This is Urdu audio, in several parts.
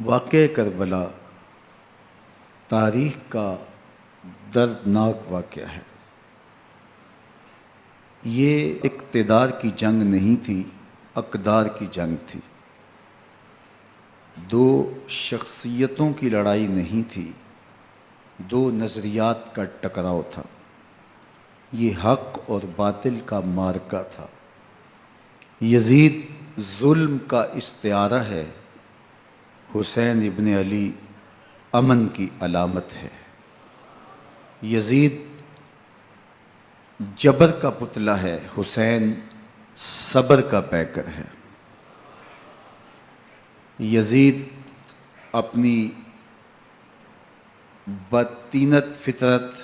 واقعہ کربلا تاریخ کا دردناک واقعہ ہے۔ یہ اقتدار کی جنگ نہیں تھی، اقدار کی جنگ تھی۔ دو شخصیتوں کی لڑائی نہیں تھی، دو نظریات کا ٹکراؤ تھا۔ یہ حق اور باطل کا معرکہ تھا۔ یزید ظلم کا استعارہ ہے، حسین ابن علی امن کی علامت ہے۔ یزید جبر کا پتلا ہے، حسین صبر کا پیکر ہے۔ یزید اپنی بدطینت فطرت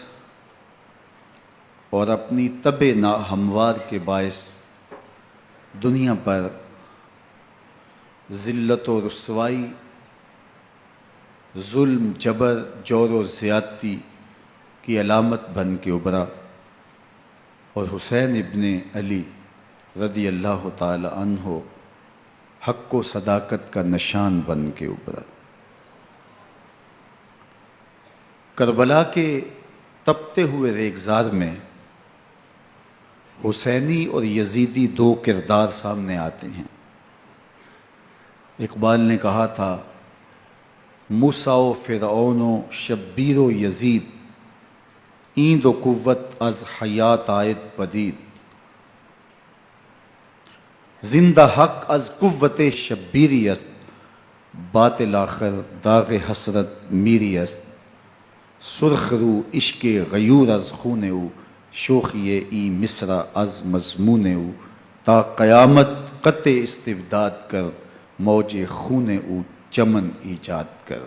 اور اپنی طبع ناہموار کے باعث دنیا پر ذلت و رسوائی، ظلم، جبر، جور و زیادتی کی علامت بن کے ابھرا، اور حسین ابن علی رضی اللہ تعالی عنہ حق و صداقت کا نشان بن کے ابھرا۔ کربلا کے تپتے ہوئے ریگزار میں حسینی اور یزیدی دو کردار سامنے آتے ہیں۔ اقبال نے کہا تھا، موسیٰ و فرعون و شبیر و یزید، ایند و قوت از حیات آید پدید، زندہ حق از قوت شبیری است، باطل آخر داغ حسرت میری است، سرخ رو عشق غیور از خون او، شوخی ای مصرع از مضمون او، تا قیامت قطع استبداد کر، موج خون او چمن ایجاد کر۔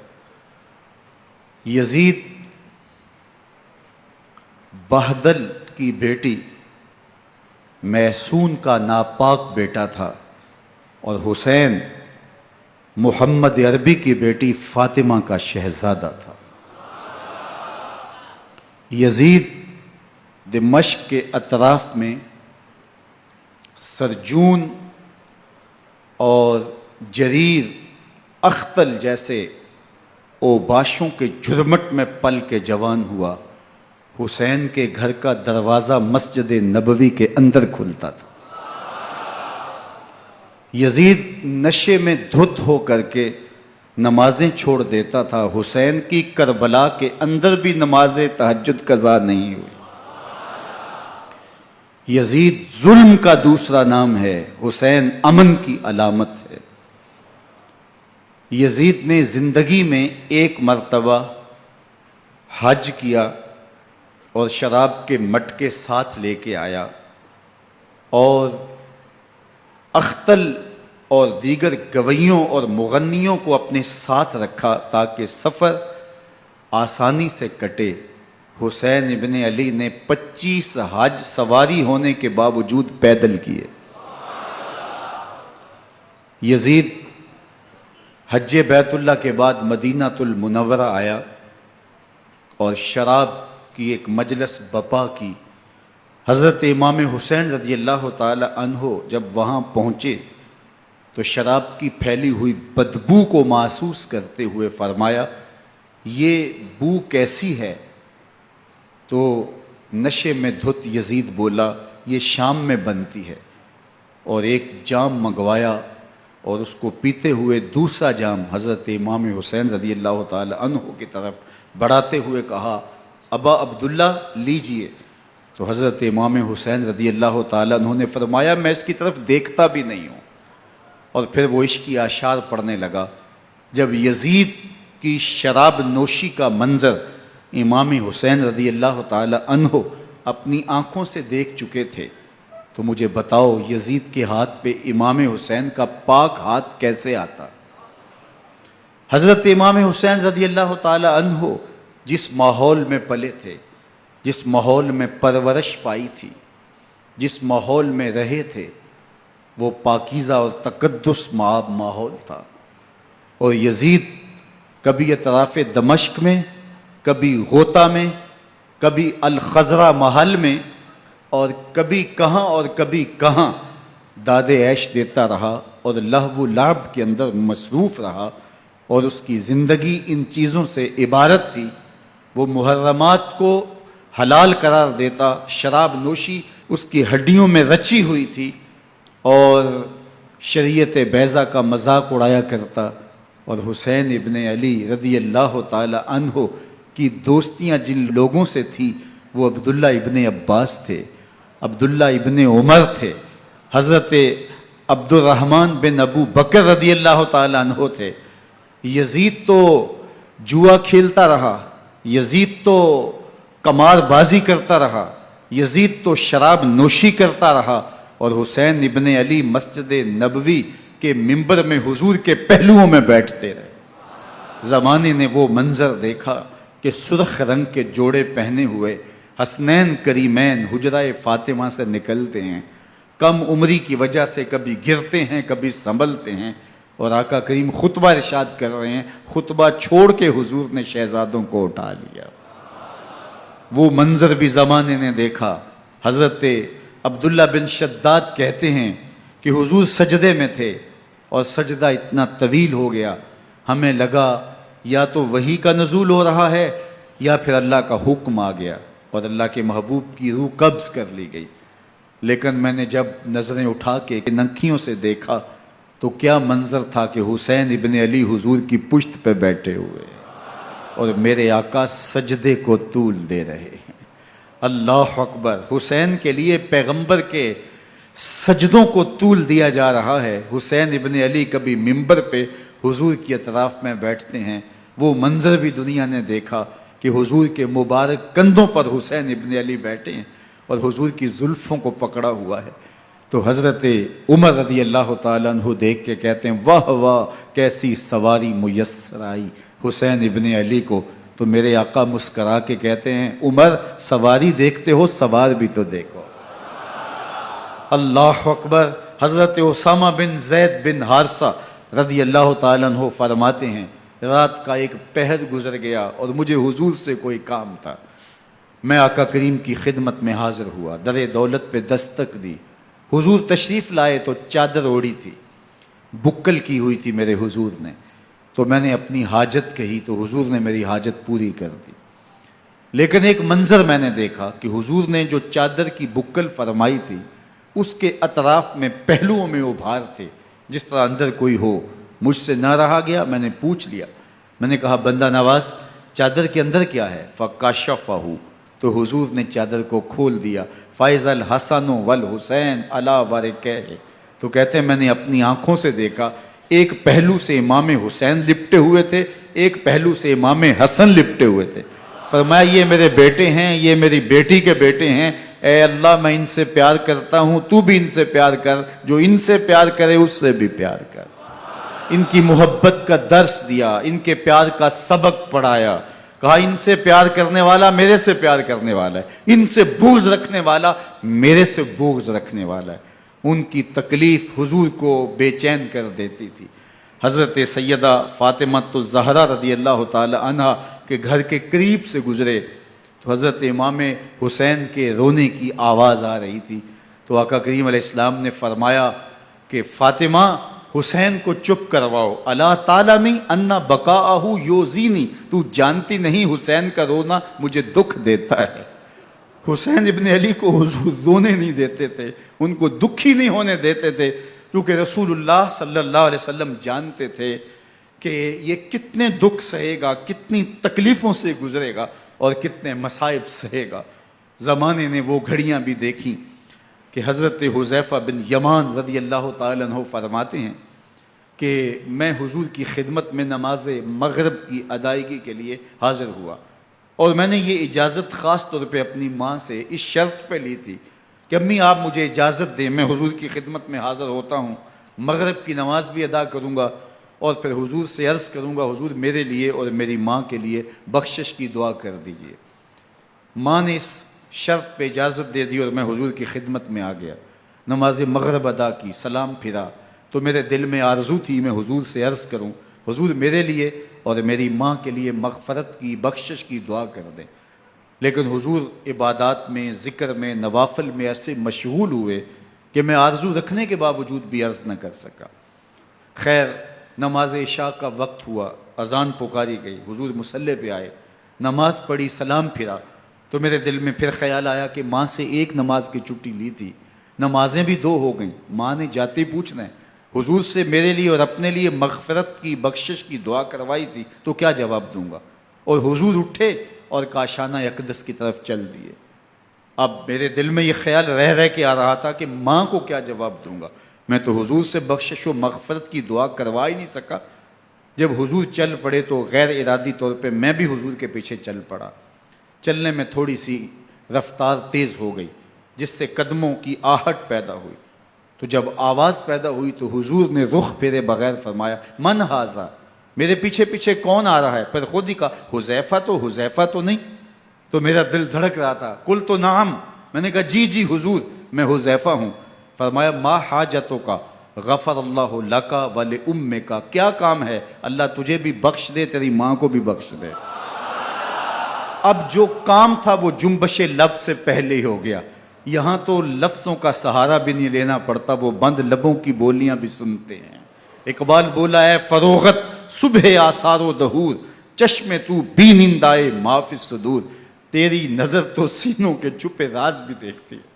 یزید بہدل کی بیٹی محسون کا ناپاک بیٹا تھا، اور حسین محمد عربی کی بیٹی فاطمہ کا شہزادہ تھا۔ یزید دمشق کے اطراف میں سرجون اور جریر، اختل جیسے اوباشوں کے جھرمٹ میں پل کے جوان ہوا۔ حسین کے گھر کا دروازہ مسجد نبوی کے اندر کھلتا تھا۔ یزید نشے میں دھت ہو کر کے نمازیں چھوڑ دیتا تھا۔ حسین کی کربلا کے اندر بھی نماز تہجد قضا نہیں ہوئی۔ یزید ظلم کا دوسرا نام ہے، حسین امن کی علامت ہے۔ یزید نے زندگی میں ایک مرتبہ حج کیا اور شراب کے مٹکے ساتھ لے کے آیا، اور اختل اور دیگر گویوں اور مغنیوں کو اپنے ساتھ رکھا تاکہ سفر آسانی سے کٹے۔ حسین ابن علی نے 25 حج سواری ہونے کے باوجود پیدل کیے۔ یزید حج بیت اللہ کے بعد مدینہ المنورہ آیا اور شراب کی ایک مجلس بپا کی۔ حضرت امام حسین رضی اللہ تعالی عنہ جب وہاں پہنچے تو شراب کی پھیلی ہوئی بدبو کو محسوس کرتے ہوئے فرمایا، یہ بو کیسی ہے؟ تو نشے میں دھت یزید بولا، یہ شام میں بنتی ہے، اور ایک جام منگوایا اور اس کو پیتے ہوئے دوسرا جام حضرت امام حسین رضی اللہ تعالی عنہ کی طرف بڑھاتے ہوئے کہا، ابا عبداللہ لیجئے۔ تو حضرت امام حسین رضی اللہ تعالی عنہ نے فرمایا، میں اس کی طرف دیکھتا بھی نہیں ہوں، اور پھر وہ عشقی اشعار پڑھنے لگا۔ جب یزید کی شراب نوشی کا منظر امام حسین رضی اللہ تعالی عنہ اپنی آنکھوں سے دیکھ چکے تھے، تو مجھے بتاؤ یزید کے ہاتھ پہ امام حسین کا پاک ہاتھ کیسے آتا؟ حضرت امام حسین رضی اللہ تعالی عنہ جس ماحول میں پلے تھے، جس ماحول میں پرورش پائی تھی، جس ماحول میں رہے تھے، وہ پاکیزہ اور تقدس مآب ماحول تھا۔ اور یزید کبھی اطراف دمشق میں، کبھی غوطہ میں، کبھی الخضرہ محل میں، اور کبھی کہاں اور کبھی کہاں داد عیش دیتا رہا اور لہو و لعب کے اندر مصروف رہا، اور اس کی زندگی ان چیزوں سے عبارت تھی۔ وہ محرمات کو حلال قرار دیتا، شراب نوشی اس کی ہڈیوں میں رچی ہوئی تھی، اور شریعت بیضا کا مذاق اڑایا کرتا۔ اور حسین ابن علی رضی اللہ تعالی عنہ کی دوستیاں جن لوگوں سے تھی وہ عبداللہ ابن عباس تھے، عبداللہ ابن عمر تھے، حضرت عبد الرحمن بن ابو بکر رضی اللہ تعالی عنہ تھے۔ یزید تو جوا کھیلتا رہا، یزید تو قمار بازی کرتا رہا، یزید تو شراب نوشی کرتا رہا، اور حسین ابن علی مسجد نبوی کے ممبر میں حضور کے پہلوؤں میں بیٹھتے رہے۔ زمانے نے وہ منظر دیکھا کہ سرخ رنگ کے جوڑے پہنے ہوئے حسنین کریمین حجرہ فاطمہ سے نکلتے ہیں، کم عمری کی وجہ سے کبھی گرتے ہیں کبھی سنبھلتے ہیں، اور آقا کریم خطبہ ارشاد کر رہے ہیں، خطبہ چھوڑ کے حضور نے شہزادوں کو اٹھا لیا۔ وہ منظر بھی زمانے نے دیکھا۔ حضرت عبداللہ بن شداد کہتے ہیں کہ حضور سجدے میں تھے اور سجدہ اتنا طویل ہو گیا، ہمیں لگا یا تو وحی کا نزول ہو رہا ہے یا پھر اللہ کا حکم آ گیا اور اللہ کے محبوب کی روح قبض کر لی گئی۔ لیکن میں نے جب نظریں اٹھا کے ننکیوں سے دیکھا تو کیا منظر تھا کہ حسین ابن علی حضور کی پشت پہ بیٹھے ہوئے اور میرے آقا سجدے کو طول دے رہے ہیں۔ اللہ اکبر! حسین کے لیے پیغمبر کے سجدوں کو طول دیا جا رہا ہے۔ حسین ابن علی کبھی ممبر پہ حضور کی اطراف میں بیٹھتے ہیں، وہ منظر بھی دنیا نے دیکھا کہ حضور کے مبارک کندھوں پر حسین ابن علی بیٹھے ہیں اور حضور کی زلفوں کو پکڑا ہوا ہے۔ تو حضرت عمر رضی اللہ تعالیٰ عنہ دیکھ کے کہتے ہیں واہ واہ کیسی سواری میسر آئی حسین ابن علی کو۔ تو میرے آقا مسکرا کے کہتے ہیں عمر سواری دیکھتے ہو سوار بھی تو دیکھو۔ اللہ اکبر! حضرت اسامہ بن زید بن حارثہ رضی اللہ تعالیٰ عنہ فرماتے ہیں رات کا ایک پہر گزر گیا اور مجھے حضور سے کوئی کام تھا، میں آقا کریم کی خدمت میں حاضر ہوا، در دولت پہ دستک دی، حضور تشریف لائے تو چادر اوڑی تھی، بکل کی ہوئی تھی میرے حضور نے، تو میں نے اپنی حاجت کہی تو حضور نے میری حاجت پوری کر دی۔ لیکن ایک منظر میں نے دیکھا کہ حضور نے جو چادر کی بکل فرمائی تھی اس کے اطراف میں پہلوؤں میں ابھار تھے، جس طرح اندر کوئی ہو۔ مجھ سے نہ رہا گیا، میں نے پوچھ لیا، میں نے کہا بندہ نواز چادر کے اندر کیا ہے؟ فَكَشَفَهُ، تو حضور نے چادر کو کھول دیا۔ فَإِذَا الْحَسَنُ وَالْحُسَيْنُ عَلَىٰ وَرِكَيْهِ، تو کہتے ہیں میں نے اپنی آنکھوں سے دیکھا، ایک پہلو سے امام حسین لپٹے ہوئے تھے، ایک پہلو سے امام حسن لپٹے ہوئے تھے۔ فرمایا یہ میرے بیٹے ہیں، یہ میری بیٹی کے بیٹے ہیں، اے اللہ میں ان سے پیار کرتا ہوں، تو بھی ان سے پیار کر، جو ان سے پیار کرے اس سے بھی پیار کر۔ ان کی محبت کا درس دیا، ان کے پیار کا سبق پڑھایا، کہا ان سے پیار کرنے والا میرے سے پیار کرنے والا ہے، ان سے بغض رکھنے والا میرے سے بغض رکھنے والا ہے۔ ان کی تکلیف حضور کو بے چین کر دیتی تھی۔ حضرت سیدہ فاطمہ الزہرا رضی اللہ تعالی عنہ کے گھر کے قریب سے گزرے تو حضرت امام حسین کے رونے کی آواز آ رہی تھی، تو آقا کریم علیہ السلام نے فرمایا کہ فاطمہ حسین کو چپ کرواؤ، اللہ تعالیٰ ان بقاءہ یوزینی، تو جانتی نہیں حسین کا رونا مجھے دکھ دیتا ہے۔ حسین ابن علی کو حضور رونے نہیں دیتے تھے، ان کو دکھی نہیں ہونے دیتے تھے، کیونکہ رسول اللہ صلی اللہ علیہ وسلم جانتے تھے کہ یہ کتنے دکھ سہے گا، کتنی تکلیفوں سے گزرے گا اور کتنے مصائب سہے گا۔ زمانے نے وہ گھڑیاں بھی دیکھیں کہ حضرت حذیفہ بن یمان رضی اللہ تعالیٰ عنہ فرماتے ہیں کہ میں حضور کی خدمت میں نماز مغرب کی ادائیگی کے لیے حاضر ہوا، اور میں نے یہ اجازت خاص طور پہ اپنی ماں سے اس شرط پہ لی تھی کہ امی آپ مجھے اجازت دیں، میں حضور کی خدمت میں حاضر ہوتا ہوں، مغرب کی نماز بھی ادا کروں گا اور پھر حضور سے عرض کروں گا حضور میرے لیے اور میری ماں کے لیے بخشش کی دعا کر دیجئے۔ ماں نے اس شرط پہ اجازت دے دی اور میں حضور کی خدمت میں آ گیا، نماز مغرب ادا کی، سلام پھرا تو میرے دل میں آرزو تھی میں حضور سے عرض کروں حضور میرے لیے اور میری ماں کے لیے مغفرت کی بخشش کی دعا کر دیں، لیکن حضور عبادات میں، ذکر میں، نوافل میں ایسے مشغول ہوئے کہ میں آرزو رکھنے کے باوجود بھی عرض نہ کر سکا۔ خیر نماز عشاء کا وقت ہوا، اذان پکاری گئی، حضور مصلی پہ آئے، نماز پڑھی، سلام پھرا، تو میرے دل میں پھر خیال آیا کہ ماں سے ایک نماز کی چھٹی لی تھی، نمازیں بھی 2 ہو گئیں، ماں نے جاتے پوچھنا ہے حضور سے میرے لیے اور اپنے لیے مغفرت کی، بخشش کی دعا کروائی تھی، تو کیا جواب دوں گا؟ اور حضور اٹھے اور کاشانہ اقدس کی طرف چل دیے۔ اب میرے دل میں یہ خیال رہ کے آ رہا تھا کہ ماں کو کیا جواب دوں گا؟ میں تو حضور سے بخشش و مغفرت کی دعا کروا ہی نہیں سکا۔ جب حضور چل پڑے تو غیر ارادی طور پہ میں بھی حضور کے پیچھے چل پڑا۔ چلنے میں تھوڑی سی رفتار تیز ہو گئی، جس سے قدموں کی آہٹ پیدا ہوئی، تو جب آواز پیدا ہوئی تو حضور نے رخ پھیرے بغیر فرمایا من ھذا، میرے پیچھے پیچھے کون آ رہا ہے؟ پھر خود ہی کہا حذیفہ تو نہیں؟ تو میرا دل دھڑک رہا تھا، قلت نعم، میں نے کہا جی جی حضور میں حذیفہ ہوں۔ فرمایا ما حاجتوں کا غفر اللہ لک ولامک، کیا کام ہے؟ اللہ تجھے بھی بخش دے، تیری ماں کو بھی بخش دے۔ اب جو کام تھا وہ جنبش لب سے پہلے ہی ہو گیا، یہاں تو لفظوں کا سہارا بھی نہیں لینا پڑتا، وہ بند لبوں کی بولیاں بھی سنتے ہیں۔ اقبال بولا ہے فروغت صبح آثار و دہور، چشم تو بی نندائے ما فی الصدور، تیری نظر تو سینوں کے چھپے راز بھی دیکھتی ہے۔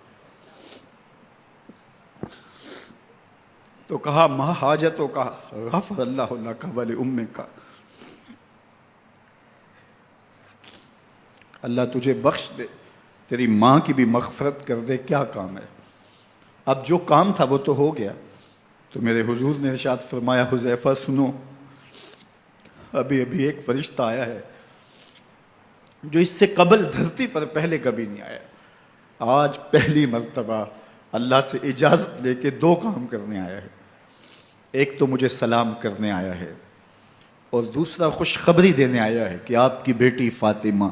تو کہا ما حاجتوں کا غفر اللہ لک ولامک، اللہ تجھے بخش دے، تیری ماں کی بھی مغفرت کر دے، کیا کام ہے؟ اب جو کام تھا وہ تو ہو گیا۔ تو میرے حضور نے ارشاد فرمایا حذیفہ سنو، ابھی ایک فرشتہ آیا ہے جو اس سے قبل دھرتی پر پہلے کبھی نہیں آیا، آج پہلی مرتبہ اللہ سے اجازت لے کے 2 کام کرنے آیا ہے۔ ایک تو مجھے سلام کرنے آیا ہے، اور دوسرا خوشخبری دینے آیا ہے کہ آپ کی بیٹی فاطمہ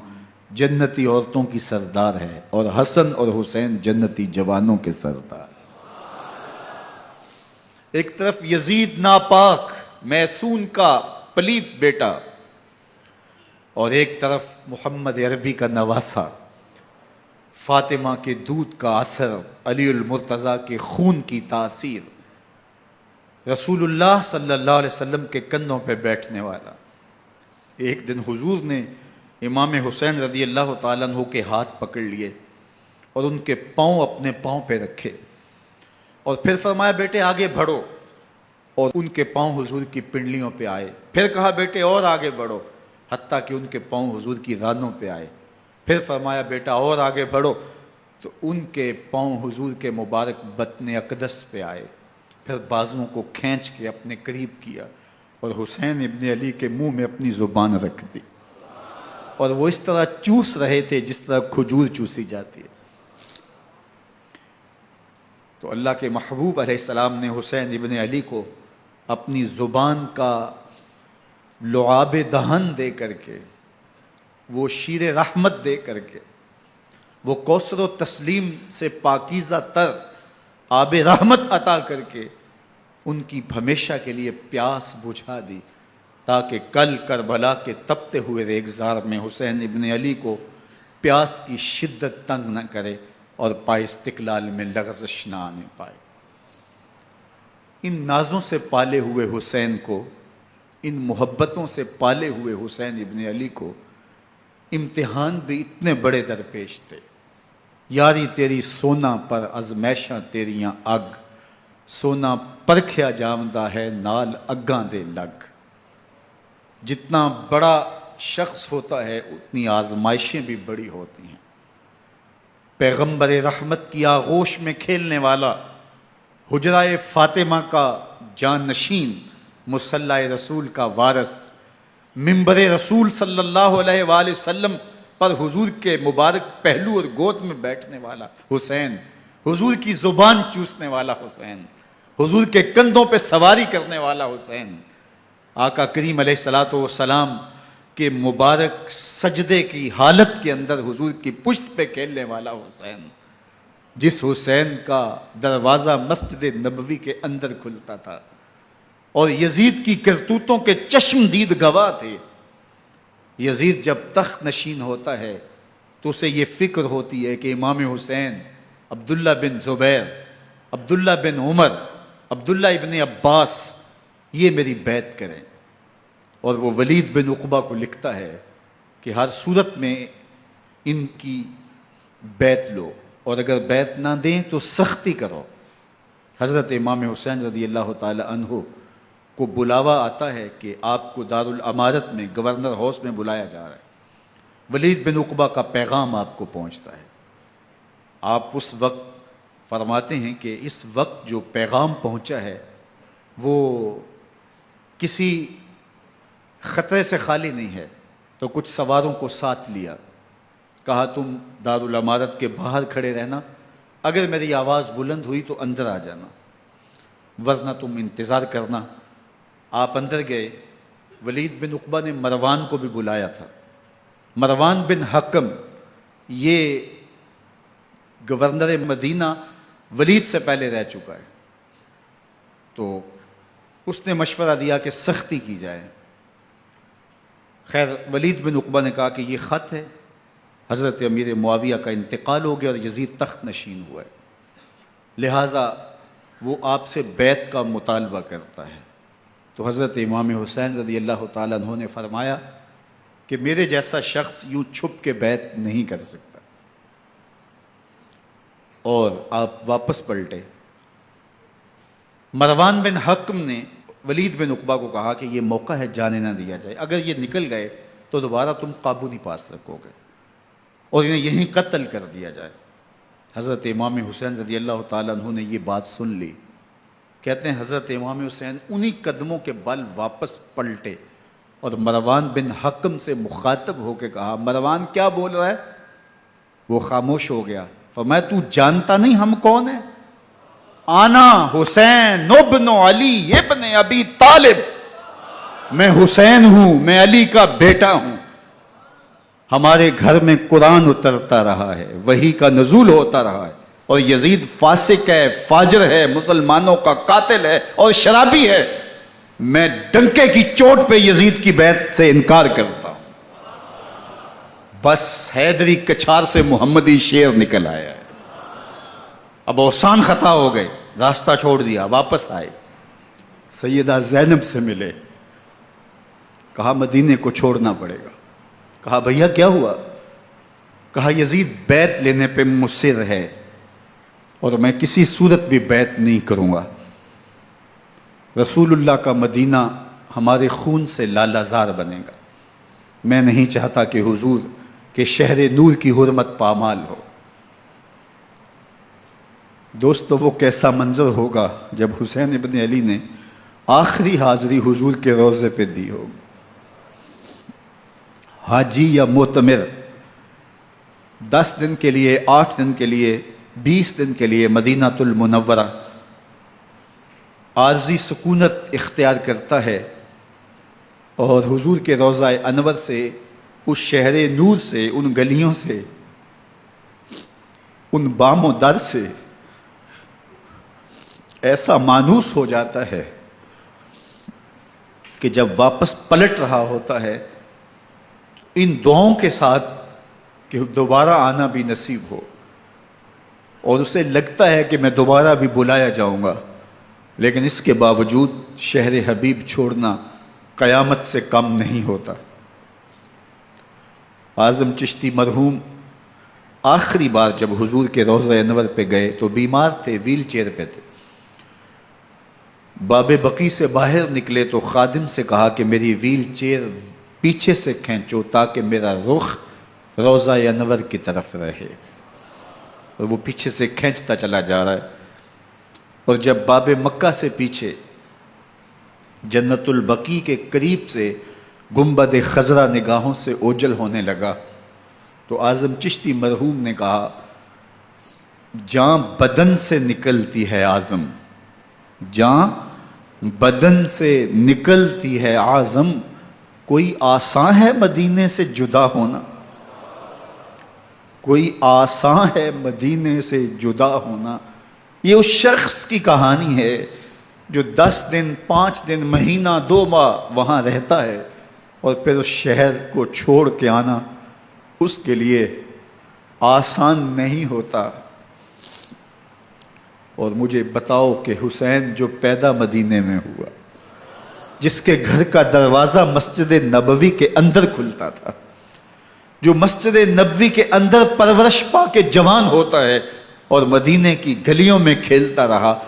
جنتی عورتوں کی سردار ہے، اور حسن اور حسین جنتی جوانوں کے سردار۔ ایک طرف یزید ناپاک میسون کا پلیت بیٹا، اور ایک طرف محمد عربی کا نواسا، فاطمہ کے دودھ کا اثر، علی المرتضیٰ کے خون کی تاثیر، رسول اللہ صلی اللہ علیہ وسلم کے کندھوں پہ بیٹھنے والا۔ ایک دن حضور نے امام حسین رضی اللہ تعالیٰ عنہ کے ہاتھ پکڑ لیے اور ان کے پاؤں اپنے پاؤں پہ رکھے، اور پھر فرمایا بیٹے آگے بڑھو، اور ان کے پاؤں حضور کی پنڈلیوں پہ آئے۔ پھر کہا بیٹے اور آگے بڑھو، حتیٰ کہ ان کے پاؤں حضور کی رانوں پہ آئے۔ پھر فرمایا بیٹا اور آگے بڑھو، تو ان کے پاؤں حضور کے مبارک بطن اقدس پہ آئے۔ پھر بازوؤں کو کھینچ کے اپنے قریب کیا، اور حسین ابن علی کے منہ میں اپنی زبان رکھ دی، اور وہ اس طرح چوس رہے تھے جس طرح کھجور چوسی جاتی ہے۔ تو اللہ کے محبوب علیہ السلام نے حسین ابن علی کو اپنی زبان کا لعاب دہن دے کر کے، وہ شیر رحمت دے کر کے، وہ کوثر و تسلیم سے پاکیزہ تر آب رحمت عطا کر کے ان کی ہمیشہ کے لیے پیاس بجھا دی، تاکہ کل کربلا کے تپتے ہوئے ریگزار میں حسین ابن علی کو پیاس کی شدت تنگ نہ کرے اور پائے استقلال میں لغزش نہ آنے پائے۔ ان نازوں سے پالے ہوئے حسین کو، ان محبتوں سے پالے ہوئے حسین ابن علی کو امتحان بھی اتنے بڑے درپیش تھے۔ یاری تیری سونا پر ازمیشاں تیریاں اگ، سونا پرکھیا جامدہ ہے نال اگاں دے لگ۔ جتنا بڑا شخص ہوتا ہے اتنی آزمائشیں بھی بڑی ہوتی ہیں۔ پیغمبر رحمت کی آغوش میں کھیلنے والا، حجرہ فاطمہ کا جانشین، مصلی رسول کا وارث، منبر رسول صلی اللہ علیہ وآلہ وسلم پر حضور کے مبارک پہلو اور گود میں بیٹھنے والا حسین، حضور کی زبان چوسنے والا حسین، حضور کے کندھوں پہ سواری کرنے والا حسین، آقا کریم علیہ الصلوۃ والسلام کے مبارک سجدے کی حالت کے اندر حضور کی پشت پہ کھیلنے والا حسین، جس حسین کا دروازہ مسجد نبوی کے اندر کھلتا تھا اور یزید کی کرتوتوں کے چشم دید گواہ تھے۔ یزید جب تخت نشین ہوتا ہے تو اسے یہ فکر ہوتی ہے کہ امام حسین، عبداللہ بن زبیر، عبداللہ بن عمر، عبداللہ ابن عباس، یہ میری بیعت کریں. اور وہ ولید بن عقبہ کو لکھتا ہے کہ ہر صورت میں ان کی بیعت لو، اور اگر بیعت نہ دیں تو سختی کرو. حضرت امام حسین رضی اللہ تعالی عنہ کو بلاوا آتا ہے کہ آپ کو دارالامارت میں گورنر ہاؤس میں بلایا جا رہا ہے. ولید بن عقبہ کا پیغام آپ کو پہنچتا ہے. آپ اس وقت فرماتے ہیں کہ اس وقت جو پیغام پہنچا ہے وہ کسی خطرے سے خالی نہیں ہے. تو کچھ سواروں کو ساتھ لیا، کہا تم دارالامارت کے باہر کھڑے رہنا، اگر میری آواز بلند ہوئی تو اندر آ جانا، ورنہ تم انتظار کرنا. آپ اندر گئے. ولید بن عقبہ نے مروان کو بھی بلایا تھا. مروان بن حکم یہ گورنر مدینہ ولید سے پہلے رہ چکا ہے، تو اس نے مشورہ دیا کہ سختی کی جائے. خیر ولید بن عقبہ نے کہا کہ یہ خط ہے، حضرت امیر معاویہ کا انتقال ہو گیا اور یزید تخت نشین ہوا ہے، لہٰذا وہ آپ سے بیعت کا مطالبہ کرتا ہے. تو حضرت امام حسین رضی اللہ تعالیٰ عنہ نے فرمایا کہ میرے جیسا شخص یوں چھپ کے بیعت نہیں کر سکتا. اور آپ واپس پلٹے. مروان بن حکم نے ولید بن عقبہ کو کہا کہ یہ موقع ہے جانے نہ دیا جائے، اگر یہ نکل گئے تو دوبارہ تم قابو نہیں پا سکو گے، اور انہیں یہیں قتل کر دیا جائے. حضرت امام حسین رضی اللہ تعالیٰ عنہ نے یہ بات سن لی. کہتے ہیں حضرت امام حسین انہی قدموں کے بل واپس پلٹے اور مروان بن حکم سے مخاطب ہو کے کہا، مروان کیا بول رہا ہے؟ وہ خاموش ہو گیا. فرمایا تو جانتا نہیں ہم کون ہیں؟ آنا حسین ابن علی ابن ابی طالب، میں حسین ہوں، میں علی کا بیٹا ہوں. ہمارے گھر میں قرآن اترتا رہا ہے، وحی کا نزول ہوتا رہا ہے، اور یزید فاسق ہے، فاجر ہے، مسلمانوں کا قاتل ہے اور شرابی ہے. میں ڈنکے کی چوٹ پہ یزید کی بیعت سے انکار کرتا ہوں. بس حیدری کچھار سے محمدی شیر نکل آیا ہے. اب اوسان خطا ہو گئے، راستہ چھوڑ دیا، واپس آئے. سیدہ زینب سے ملے. کہا مدینے کو چھوڑنا پڑے گا. کہا بھیا کیا ہوا؟ کہا یزید بیعت لینے پہ مصر ہے اور میں کسی صورت بھی بیعت نہیں کروں گا. رسول اللہ کا مدینہ ہمارے خون سے لالہ زار بنے گا. میں نہیں چاہتا کہ حضور کے شہر نور کی حرمت پامال ہو. دوستو وہ کیسا منظر ہوگا جب حسین ابن علی نے آخری حاضری حضور کے روضے پہ دی ہوگی. حاجی یا معتمر 10 دن کے لیے، 8 دن کے لیے، 20 دن کے لیے مدینہ المنورہ عارضی سکونت اختیار کرتا ہے، اور حضور کے روضہ انور سے، اس شہر نور سے، ان گلیوں سے، ان بام و در سے ایسا مانوس ہو جاتا ہے کہ جب واپس پلٹ رہا ہوتا ہے ان دعاؤں کے ساتھ کہ دوبارہ آنا بھی نصیب ہو، اور اسے لگتا ہے کہ میں دوبارہ بھی بلایا جاؤں گا، لیکن اس کے باوجود شہر حبیب چھوڑنا قیامت سے کم نہیں ہوتا. اعظم چشتی مرحوم آخری بار جب حضور کے روضہ انور پہ گئے تو بیمار تھے، ویل چیئر پہ تھے. باب بقی سے باہر نکلے تو خادم سے کہا کہ میری ویل چیئر پیچھے سے کھینچو تاکہ میرا رخ روضہ انور کی طرف رہے. اور وہ پیچھے سے کھینچتا چلا جا رہا ہے، اور جب باب مکہ سے پیچھے جنت البقیع کے قریب سے گنبد خضرا نگاہوں سے اوجل ہونے لگا تو اعظم چشتی مرحوم نے کہا، جاں بدن سے نکلتی ہے اعظم، جاں بدن سے نکلتی ہے اعظم، کوئی آسان ہے مدینے سے جدا ہونا، کوئی آسان ہے مدینے سے جدا ہونا. یہ اس شخص کی کہانی ہے جو 10 دن، 5 دن، مہینہ، 2 ماہ وہاں رہتا ہے اور پھر اس شہر کو چھوڑ کے آنا اس کے لیے آسان نہیں ہوتا. اور مجھے بتاؤ کہ حسین جو پیدا مدینے میں ہوا، جس کے گھر کا دروازہ مسجد نبوی کے اندر کھلتا تھا، جو مسجد نبوی کے اندر پرورش پا کے جوان ہوتا ہے اور مدینے کی گلیوں میں کھیلتا رہا،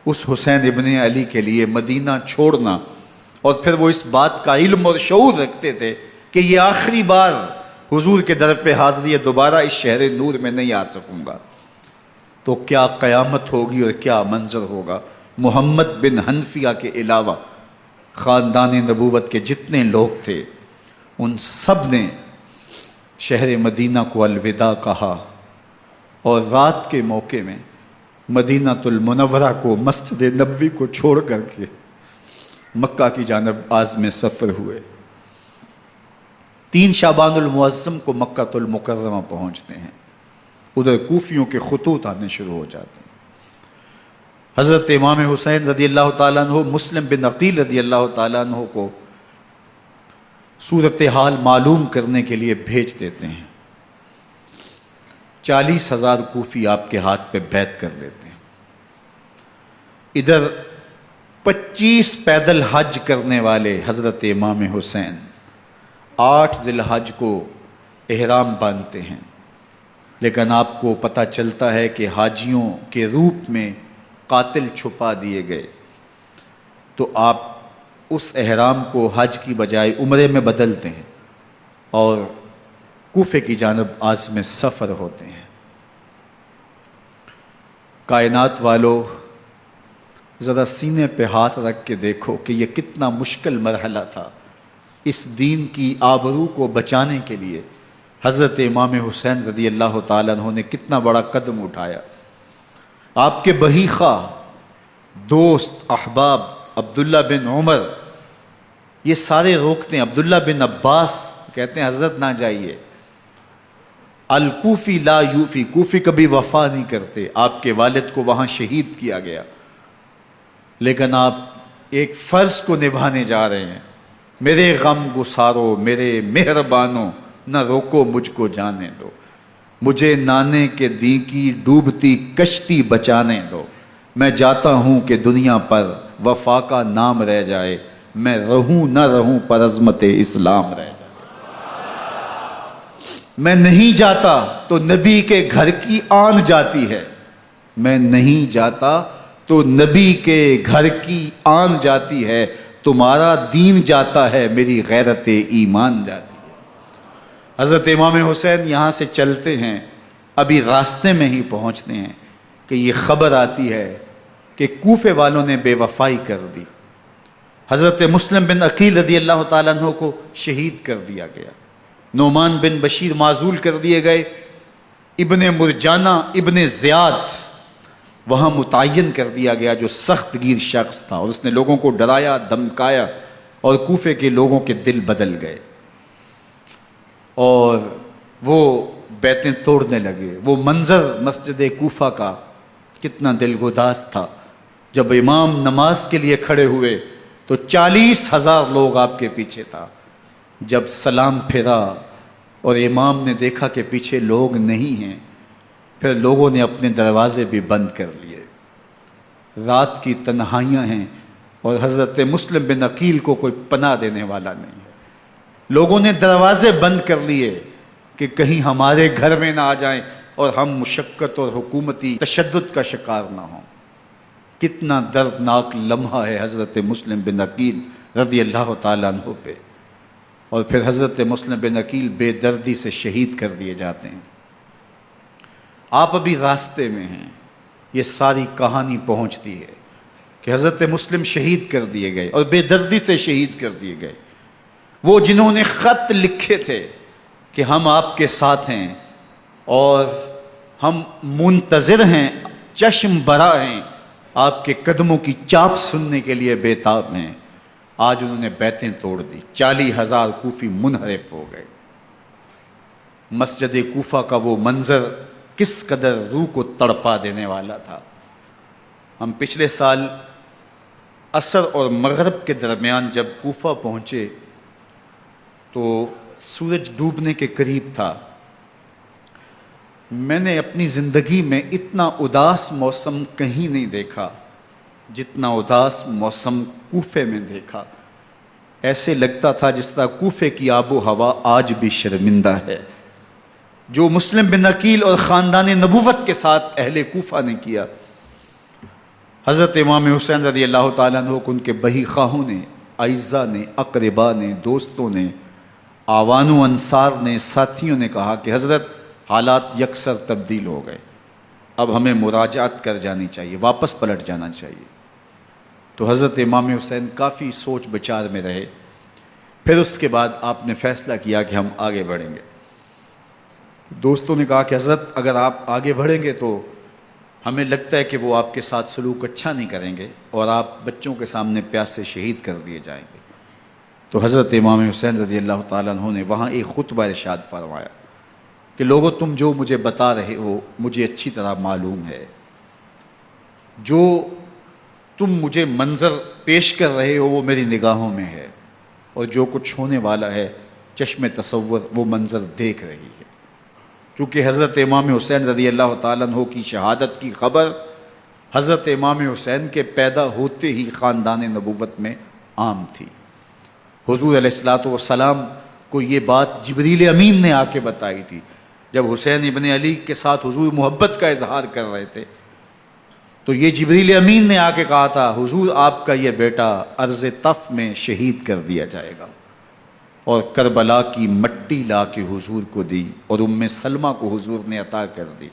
اس حسین ابن علی کے لیے مدینہ چھوڑنا، اور پھر وہ اس بات کا علم اور شعور رکھتے تھے کہ یہ آخری بار حضور کے در پہ حاضری ہے، دوبارہ اس شہر نور میں نہیں آ سکوں گا، تو کیا قیامت ہوگی اور کیا منظر ہوگا۔ محمد بن حنفیہ کے علاوہ خاندان نبوت کے جتنے لوگ تھے ان سب نے شہر مدینہ کو الوداع کہا، اور رات کے موقع میں مدینہ المنورہ کو، مسجد نبوی کو چھوڑ کر کے مکہ کی جانب عازم سفر ہوئے۔ 3 شعبان المعظم کو مکہ المکرمہ پہنچتے ہیں، ادھر کوفیوں کے خطوط آنے شروع ہو جاتے ہیں۔ حضرت امام حسین رضی اللہ تعالیٰ عنہ مسلم بن عقیل رضی اللہ تعالیٰ عنہ کو صورتحال معلوم کرنے کے لیے بھیج دیتے ہیں۔ 40,000 کوفی آپ کے ہاتھ پہ بیعت کر لیتے ہیں۔ ادھر 25 پیدل حج کرنے والے حضرت امام حسین 8 ذی الحج کو احرام باندھتے ہیں، لیکن آپ کو پتہ چلتا ہے کہ حاجیوں کے روپ میں قاتل چھپا دیے گئے، تو آپ اس احرام کو حج کی بجائے عمرے میں بدلتے ہیں اور کوفے کی جانب عازم سفر ہوتے ہیں۔ کائنات والو، ذرا سینے پہ ہاتھ رکھ کے دیکھو کہ یہ کتنا مشکل مرحلہ تھا۔ اس دین کی آبرو کو بچانے کے لیے حضرت امام حسین رضی اللہ تعالیٰ عنہ نے کتنا بڑا قدم اٹھایا۔ آپ کے بہی خواہ، دوست، احباب عبداللہ بن عمر یہ سارے روکتے ہیں، عبداللہ بن عباس کہتے ہیں حضرت نہ جائیے، الکوفی لا یوفی، کوفی کبھی وفا نہیں کرتے، آپ کے والد کو وہاں شہید کیا گیا، لیکن آپ ایک فرض کو نبھانے جا رہے ہیں۔ میرے غم گسارو، میرے مہربانوں، نہ روکو مجھ کو جانے دو، مجھے نانے کے دی کی ڈوبتی کشتی بچانے دو، میں جاتا ہوں کہ دنیا پر وفا کا نام رہ جائے، میں رہوں نہ رہوں پر عظمت اسلام رہ جائے۔ میں نہیں جاتا تو نبی کے گھر کی آن جاتی ہے، میں نہیں جاتا تو نبی کے گھر کی آن جاتی ہے، تمہارا دین جاتا ہے، میری غیرت ایمان جاتی ہے۔ حضرت امام حسین یہاں سے چلتے ہیں، ابھی راستے میں ہی پہنچتے ہیں کہ یہ خبر آتی ہے کہ کوفے والوں نے بے وفائی کر دی، حضرت مسلم بن عقیل رضی اللہ تعالیٰ عنہ کو شہید کر دیا گیا، نعمان بن بشیر معزول کر دیے گئے، ابن مرجانہ ابن زیاد وہاں متعین کر دیا گیا جو سخت گیر شخص تھا، اور اس نے لوگوں کو ڈرایا دھمکایا، اور کوفے کے لوگوں کے دل بدل گئے اور وہ بیتیں توڑنے لگے۔ وہ منظر مسجد کوفہ کا کتنا دلگداز تھا، جب امام نماز کے لیے کھڑے ہوئے تو 40,000 لوگ آپ کے پیچھے تھا۔ جب سلام پھیرا اور امام نے دیکھا کہ پیچھے لوگ نہیں ہیں، پھر لوگوں نے اپنے دروازے بھی بند کر لیے۔ رات کی تنہائیاں ہیں اور حضرت مسلم بن عقیل کو کوئی پناہ دینے والا نہیں ہے، لوگوں نے دروازے بند کر لیے کہ کہیں ہمارے گھر میں نہ آ جائیں اور ہم مشقت اور حکومتی تشدد کا شکار نہ ہوں۔ کتنا دردناک لمحہ ہے حضرت مسلم بن عقیل رضی اللہ تعالیٰ عنہ پہ، اور پھر حضرت مسلم بن عقیل بے دردی سے شہید کر دیے جاتے ہیں۔ آپ ابھی راستے میں ہیں، یہ ساری کہانی پہنچتی ہے کہ حضرت مسلم شہید کر دیے گئے اور بے دردی سے شہید کر دیے گئے۔ وہ جنہوں نے خط لکھے تھے کہ ہم آپ کے ساتھ ہیں اور ہم منتظر ہیں، چشم برا ہیں، آپ کے قدموں کی چاپ سننے کے لیے بےتاب ہیں، آج انہوں نے بیتیں توڑ دی، 40,000 کوفی منحرف ہو گئے۔ مسجد کوفہ کا وہ منظر کس قدر روح کو تڑپا دینے والا تھا۔ ہم پچھلے سال عصر اور مغرب کے درمیان جب کوفہ پہنچے تو سورج ڈوبنے کے قریب تھا۔ میں نے اپنی زندگی میں اتنا اداس موسم کہیں نہیں دیکھا جتنا اداس موسم کوفے میں دیکھا۔ ایسے لگتا تھا جس طرح کوفے کی آب و ہوا آج بھی شرمندہ ہے۔ جو مسلم بن عقیل اور خاندان نبوت کے ساتھ اہل کوفہ نے کیا، حضرت امام حسین رضی اللہ تعالیٰ عنہ کو ان کے بہی خواہوں نے، اعزاء نے، اقربا نے، دوستوں نے، آوان و انصار نے، ساتھیوں نے کہا کہ حضرت حالات یکسر تبدیل ہو گئے، اب ہمیں مراجعت کر جانی چاہیے، واپس پلٹ جانا چاہیے۔ تو حضرت امام حسین کافی سوچ بچار میں رہے، پھر اس کے بعد آپ نے فیصلہ کیا کہ ہم آگے بڑھیں گے۔ دوستوں نے کہا کہ حضرت اگر آپ آگے بڑھیں گے تو ہمیں لگتا ہے کہ وہ آپ کے ساتھ سلوک اچھا نہیں کریں گے اور آپ بچوں کے سامنے پیاسے شہید کر دیے جائیں گے۔ تو حضرت امام حسین رضی اللہ تعالیٰ عنہ نے وہاں ایک خطبہ ارشاد فرمایا کہ لوگو تم جو مجھے بتا رہے ہو مجھے اچھی طرح معلوم ہے، جو تم مجھے منظر پیش کر رہے ہو وہ میری نگاہوں میں ہے، اور جو کچھ ہونے والا ہے چشم تصور وہ منظر دیکھ رہی ہے۔ کیونکہ حضرت امام حسین رضی اللہ تعالیٰ عنہ کی شہادت کی خبر حضرت امام حسین کے پیدا ہوتے ہی خاندان نبوت میں عام تھی۔ حضور علیہ الصلوۃ والسلام کو یہ بات جبریل امین نے آ کے بتائی تھی جب حسین ابن علی کے ساتھ حضور محبت کا اظہار کر رہے تھے، تو یہ جبریل امین نے آ کے کہا تھا حضور آپ کا یہ بیٹا ارض طف میں شہید کر دیا جائے گا، اور کربلا کی مٹی لا کے حضور کو دی اور ام سلمہ کو حضور نے عطا کر دی۔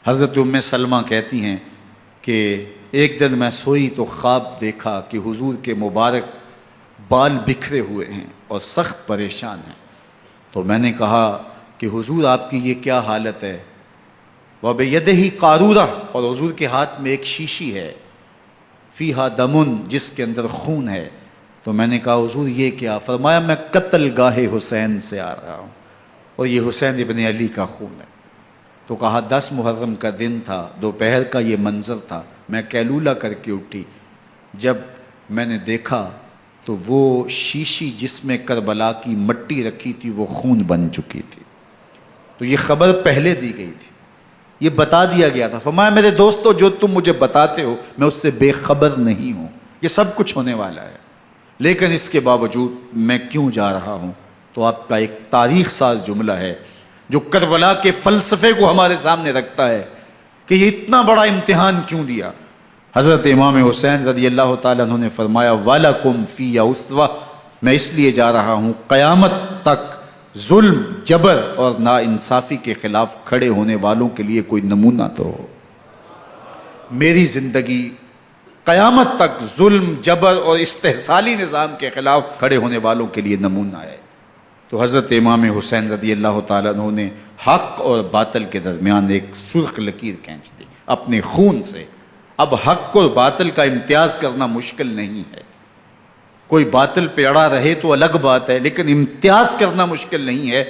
حضرت ام سلمہ کہتی ہیں کہ ایک دن میں سوئی تو خواب دیکھا کہ حضور کے مبارک بال بکھرے ہوئے ہیں اور سخت پریشان ہیں، تو میں نے کہا کہ حضور آپ کی یہ کیا حالت ہے؟ وَبِيَدِهِ قَارُورَةٌ، اور حضور کے ہاتھ میں ایک شیشی ہے، فِيهَا دَمٌ، جس کے اندر خون ہے۔ تو میں نے کہا حضور یہ کیا؟ فرمایا میں قتل گاہ حسین سے آ رہا ہوں اور یہ حسین ابن علی کا خون ہے۔ تو کہا 10 محرم کا دن تھا، دوپہر کا یہ منظر تھا، میں قیلولہ کر کے اٹھی، جب میں نے دیکھا تو وہ شیشی جس میں کربلا کی مٹی رکھی تھی وہ خون بن چکی تھی۔ تو یہ خبر پہلے دی گئی تھی، یہ بتا دیا گیا تھا۔ فرمایا میرے دوستو جو تم مجھے بتاتے ہو میں اس سے بے خبر نہیں ہوں، یہ سب کچھ ہونے والا ہے، لیکن اس کے باوجود میں کیوں جا رہا ہوں؟ تو آپ کا ایک تاریخ ساز جملہ ہے جو کربلا کے فلسفے کو ہمارے سامنے رکھتا ہے کہ یہ اتنا بڑا امتحان کیوں دیا۔ حضرت امام حسین رضی اللہ تعالیٰ عنہ نے فرمایا وَلَكُمْ فِيَّ أُسْوَةٌ، میں اس لیے جا رہا ہوں قیامت تک ظلم، جبر اور ناانصافی کے خلاف کھڑے ہونے والوں کے لیے کوئی نمونہ تو ہو۔ میری زندگی قیامت تک ظلم، جبر اور استحصالی نظام کے خلاف کھڑے ہونے والوں کے لیے نمونہ ہے۔ تو حضرت امام حسین رضی اللہ تعالیٰ عنہ نے حق اور باطل کے درمیان ایک سرخ لکیر کھینچ دی اپنے خون سے۔ اب حق اور باطل کا امتیاز کرنا مشکل نہیں ہے، کوئی باطل پہ اڑا رہے تو الگ بات ہے، لیکن امتیاز کرنا مشکل نہیں ہے۔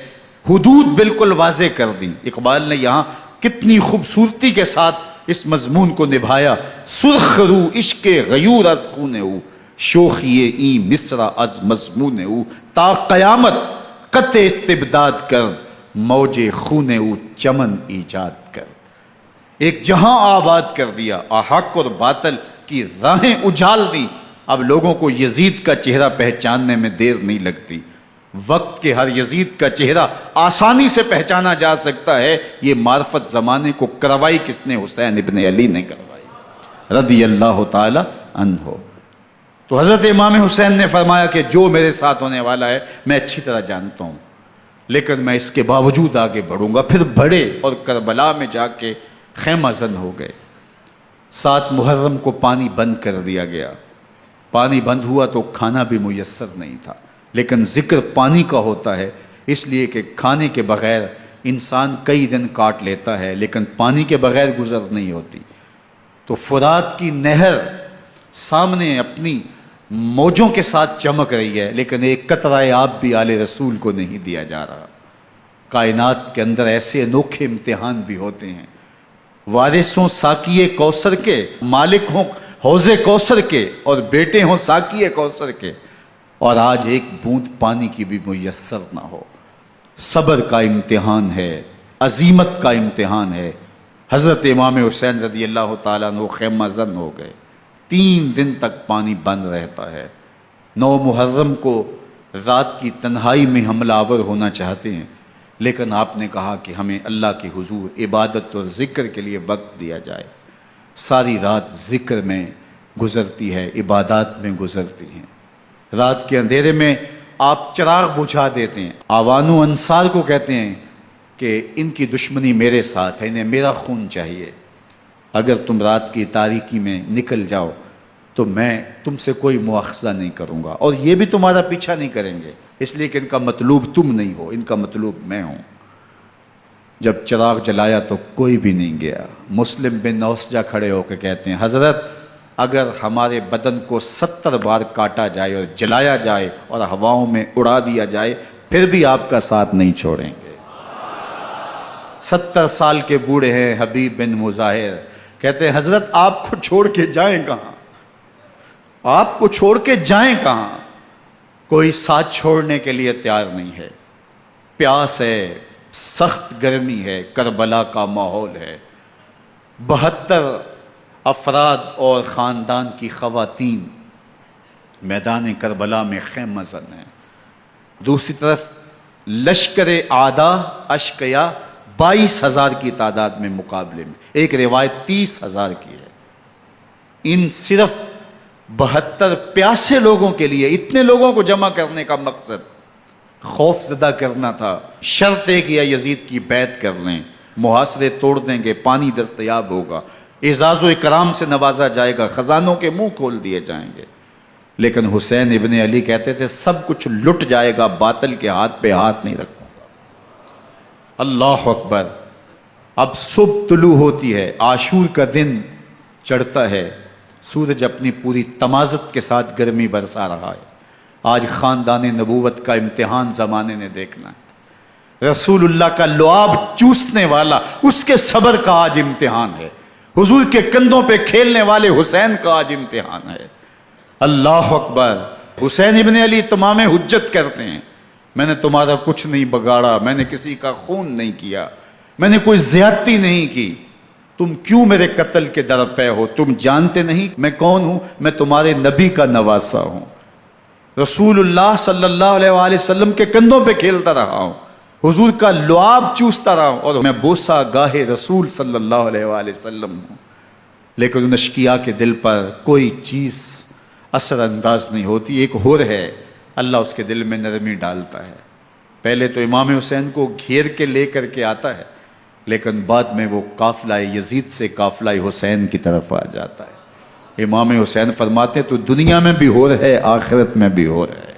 حدود بالکل واضح کر دی۔ اقبال نے یہاں کتنی خوبصورتی کے ساتھ اس مضمون کو نبھایا۔ سرخ رو عشق غیور از خون او، شوخی این مصرع از مضمون او، تا قیامت قطع استبداد کر، موج خون او چمن ایجاد کر۔ ایک جہاں آباد کر دیا، حق اور باطل کی راہیں اجال دی۔ اب لوگوں کو یزید کا چہرہ پہچاننے میں دیر نہیں لگتی، وقت کے ہر یزید کا چہرہ آسانی سے پہچانا جا سکتا ہے۔ یہ معرفت زمانے کو کروائی کس نے؟ حسین ابن علی نے کروائی رضی اللہ تعالی عنہ۔ تو حضرت امام حسین نے فرمایا کہ جو میرے ساتھ ہونے والا ہے میں اچھی طرح جانتا ہوں، لیکن میں اس کے باوجود آگے بڑھوں گا۔ پھر بڑھے اور کربلا میں جا کے خیمہ زن ہو گئے۔ 7 محرم کو پانی بند کر دیا گیا۔ پانی بند ہوا تو کھانا بھی میسر نہیں تھا، لیکن ذکر پانی کا ہوتا ہے اس لیے کہ کھانے کے بغیر انسان کئی دن کاٹ لیتا ہے، لیکن پانی کے بغیر گزر نہیں ہوتی۔ تو فرات کی نہر سامنے اپنی موجوں کے ساتھ چمک رہی ہے، لیکن ایک قطرہ آب بھی آل رسول کو نہیں دیا جا رہا۔ کائنات کے اندر ایسے انوکھے امتحان بھی ہوتے ہیں۔ وارثوں ساقی کوثر کے، مالک ہوں حوض کوثر کے، اور بیٹے ہوں ساقی کوثر کے، اور آج ایک بوند پانی کی بھی میسر نہ ہو۔ صبر کا امتحان ہے، عزیمت کا امتحان ہے۔ حضرت امام حسین رضی اللہ تعالیٰ عنہ خیمہ زن ہو گئے۔ 3 دن تک پانی بند رہتا ہے۔ 9 محرم کو رات کی تنہائی میں حملہ آور ہونا چاہتے ہیں، لیکن آپ نے کہا کہ ہمیں اللہ کے حضور عبادت اور ذکر کے لیے وقت دیا جائے۔ ساری رات ذکر میں گزرتی ہے، عبادات میں گزرتی ہیں۔ رات کے اندھیرے میں آپ چراغ بجھا دیتے ہیں۔ آوان و انصار کو کہتے ہیں کہ ان کی دشمنی میرے ساتھ ہے، انہیں میرا خون چاہیے، اگر تم رات کی تاریکی میں نکل جاؤ تو میں تم سے کوئی مواخذہ نہیں کروں گا، اور یہ بھی تمہارا پیچھا نہیں کریں گے، اس لیے کہ ان کا مطلوب تم نہیں ہو، ان کا مطلوب میں ہوں۔ جب چراغ جلایا تو کوئی بھی نہیں گیا۔ مسلم بن نوسجہ کھڑے ہو کے کہتے ہیں حضرت اگر ہمارے بدن کو 70 بار کاٹا جائے اور جلایا جائے اور ہواؤں میں اڑا دیا جائے پھر بھی آپ کا ساتھ نہیں چھوڑیں گے۔ 70 سال کے بوڑھے ہیں حبیب بن مظاہر، کہتے ہیں حضرت آپ کو چھوڑ کے جائیں کہاں، آپ کو چھوڑ کے جائیں کہاں؟ کوئی ساتھ چھوڑنے کے لیے تیار نہیں ہے۔ پیاس ہے، سخت گرمی ہے، کربلا کا ماحول ہے، 72 افراد اور خاندان کی خواتین میدان کربلا میں خیمہ زن ہیں۔ دوسری طرف لشکر اعداء اشقیا 22,000 کی تعداد میں مقابلے میں، ایک روایت 30,000 کی ہے۔ ان صرف 72 پیاسے لوگوں کے لیے اتنے لوگوں کو جمع کرنے کا مقصد خوف زدہ کرنا تھا۔ شرط ہے کہ یزید کی بیعت کر لیں، محاصرے توڑ دیں گے، پانی دستیاب ہوگا، اعزاز و اکرام سے نوازا جائے گا، خزانوں کے منہ کھول دیے جائیں گے۔ لیکن حسین ابن علی کہتے تھے سب کچھ لٹ جائے گا، باطل کے ہاتھ پہ ہاتھ نہیں رکھوں گا۔ اللہ اکبر۔ اب صبح طلوع ہوتی ہے، عاشور کا دن چڑھتا ہے، سورج اپنی پوری تمازت کے ساتھ گرمی برسا رہا ہے۔ آج خاندان نبوت کا امتحان زمانے نے دیکھنا ہے۔ رسول اللہ کا لعاب چوسنے والا اس کے صبر کا آج امتحان ہے، حضور کے کندھوں پہ کھیلنے والے حسین کا آج امتحان ہے۔ اللہ اکبر۔ حسین ابن علی تمام حجت کرتے ہیں میں نے تمہارا کچھ نہیں بگاڑا، میں نے کسی کا خون نہیں کیا، میں نے کوئی زیادتی نہیں کی، تم کیوں میرے قتل کے در پہ ہو؟ تم جانتے نہیں میں کون ہوں؟ میں تمہارے نبی کا نواسا ہوں، رسول اللہ صلی اللہ علیہ وآلہ وسلم کے کندھوں پہ کھیلتا رہا ہوں، حضور کا لعاب چوستا رہا ہوں، اور میں بوسہ گاہ رسول صلی اللہ علیہ وآلہ وسلم ہوں۔ لیکن ان اشقیاء کے دل پر کوئی چیز اثر انداز نہیں ہوتی۔ ایک ہور ہے، اللہ اس کے دل میں نرمی ڈالتا ہے۔ پہلے تو امام حسین کو گھیر کے لے کر کے آتا ہے، لیکن بعد میں وہ قافلہ یزید سے قافلہ حسین کی طرف آ جاتا ہے۔ امام حسین فرماتے تو دنیا میں بھی ہور ہے، آخرت میں بھی ہور ہے،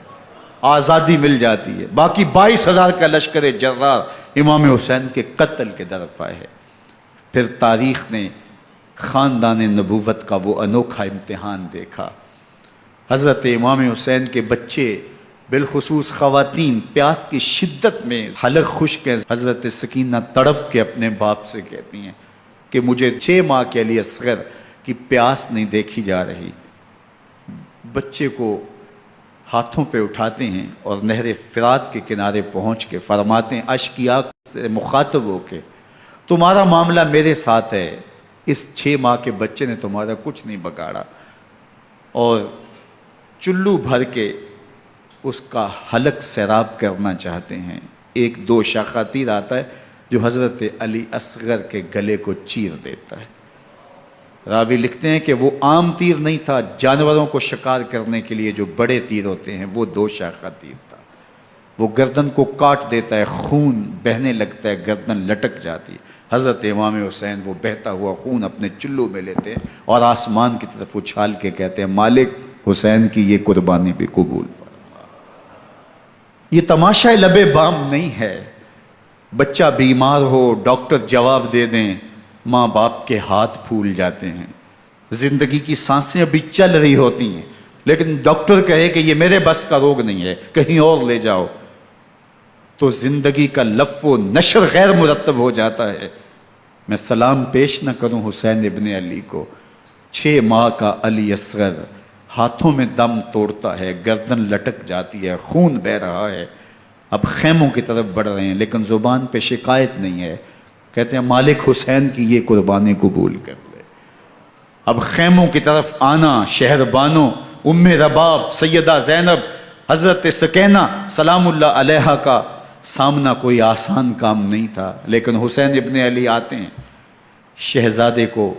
آزادی مل جاتی ہے۔ باقی 22,000 کا لشکر جرار امام حسین کے قتل کے در پہ ہے۔ پھر تاریخ نے خاندان نبوت کا وہ انوکھا امتحان دیکھا۔ حضرت امام حسین کے بچے بالخصوص خواتین پیاس کی شدت میں حلق خشک ہیں۔ حضرت سکینہ تڑپ کے اپنے باپ سے کہتی ہیں کہ مجھے 6 ماہ کے لیے اصغر کی پیاس نہیں دیکھی جا رہی۔ بچے کو ہاتھوں پہ اٹھاتے ہیں اور نہر فرات کے کنارے پہنچ کے فرماتے ہیں اشقیاء سے مخاطب ہو کے تمہارا معاملہ میرے ساتھ ہے، اس 6 ماہ کے بچے نے تمہارا کچھ نہیں بگاڑا، اور چلو بھر کے اس کا حلق سیراب کرنا چاہتے ہیں۔ ایک 2 شاخہ تیر آتا ہے جو حضرت علی اصغر کے گلے کو چیر دیتا ہے۔ راوی لکھتے ہیں کہ وہ عام تیر نہیں تھا، جانوروں کو شکار کرنے کے لیے جو بڑے تیر ہوتے ہیں وہ 2 شاخہ تیر تھا۔ وہ گردن کو کاٹ دیتا ہے، خون بہنے لگتا ہے، گردن لٹک جاتی ہے۔ حضرت امام حسین وہ بہتا ہوا خون اپنے چلو میں لیتے ہیں اور آسمان کی طرف اچھال کے کہتے ہیں مالک حسین کی یہ قربانی بھی قبول فرما۔ یہ تماشا لبے بام نہیں ہے۔ بچہ بیمار ہو، ڈاکٹر جواب دے دیں، ماں باپ کے ہاتھ پھول جاتے ہیں۔ زندگی کی سانسیں ابھی چل رہی ہوتی ہیں، لیکن ڈاکٹر کہے کہ یہ میرے بس کا روگ نہیں ہے، کہیں اور لے جاؤ، تو زندگی کا لف و نشر غیر مرتب ہو جاتا ہے۔ میں سلام پیش نہ کروں حسین ابن علی کو، 6 ماہ کا علی اصغر ہاتھوں میں دم توڑتا ہے، گردن لٹک جاتی ہے، خون بہہ رہا ہے۔ اب خیموں کی طرف بڑھ رہے ہیں لیکن زبان پہ شکایت نہیں ہے، کہتے ہیں مالک حسین کی یہ قربانی قبول کر لے۔ اب خیموں کی طرف آنا، شہر بانوں ام رباب سیدہ زینب حضرت سکینہ سلام اللہ علیہا کا سامنا کوئی آسان کام نہیں تھا، لیکن حسین ابن علی آتے ہیں، شہزادے کو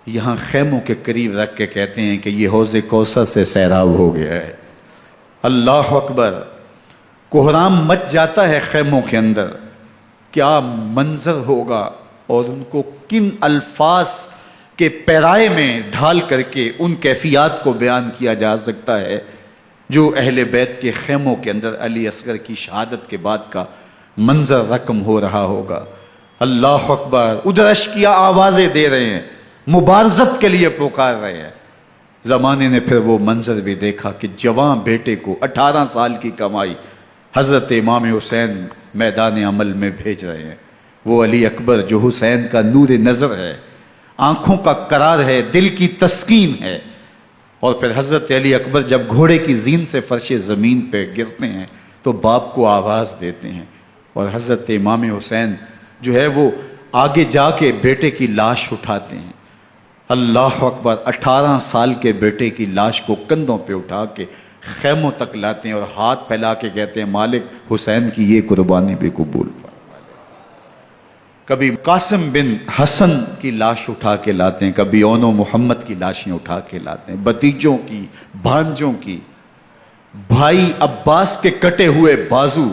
یہاں خیموں کے قریب رکھ کے کہتے ہیں کہ یہ حوض کوثر سے سیراب ہو گیا ہے۔ اللہ اکبر، کوہرام مچ جاتا ہے خیموں کے اندر، کیا منظر ہوگا اور ان کو کن الفاظ کے پیرائے میں ڈھال کر کے ان کیفیات کو بیان کیا جا سکتا ہے جو اہل بیت کے خیموں کے اندر علی اصغر کی شہادت کے بعد کا منظر رقم ہو رہا ہوگا۔ اللہ اکبر، ادھر اشکیا آوازیں دے رہے ہیں، مبارزت کے لیے پکار رہے ہیں۔ زمانے نے پھر وہ منظر بھی دیکھا کہ جوان بیٹے کو 18 سال کی کمائی حضرت امام حسین میدان عمل میں بھیج رہے ہیں۔ وہ علی اکبر جو حسین کا نور نظر ہے، آنکھوں کا قرار ہے، دل کی تسکین ہے۔ اور پھر حضرت علی اکبر جب گھوڑے کی زین سے فرش زمین پہ گرتے ہیں تو باپ کو آواز دیتے ہیں، اور حضرت امام حسین جو ہے وہ آگے جا کے بیٹے کی لاش اٹھاتے ہیں۔ اللہ اکبر، 18 سال کے بیٹے کی لاش کو کندھوں پہ اٹھا کے خیموں تک لاتے ہیں اور ہاتھ پھیلا کے کہتے ہیں مالک حسین کی یہ قربانی بھی قبول فرما۔ کبھی قاسم بن حسن کی لاش اٹھا کے لاتے ہیں، کبھی اون و محمد کی لاشیں اٹھا کے لاتے ہیں، بتیجوں کی، بھانجوں کی، بھائی عباس کے کٹے ہوئے بازو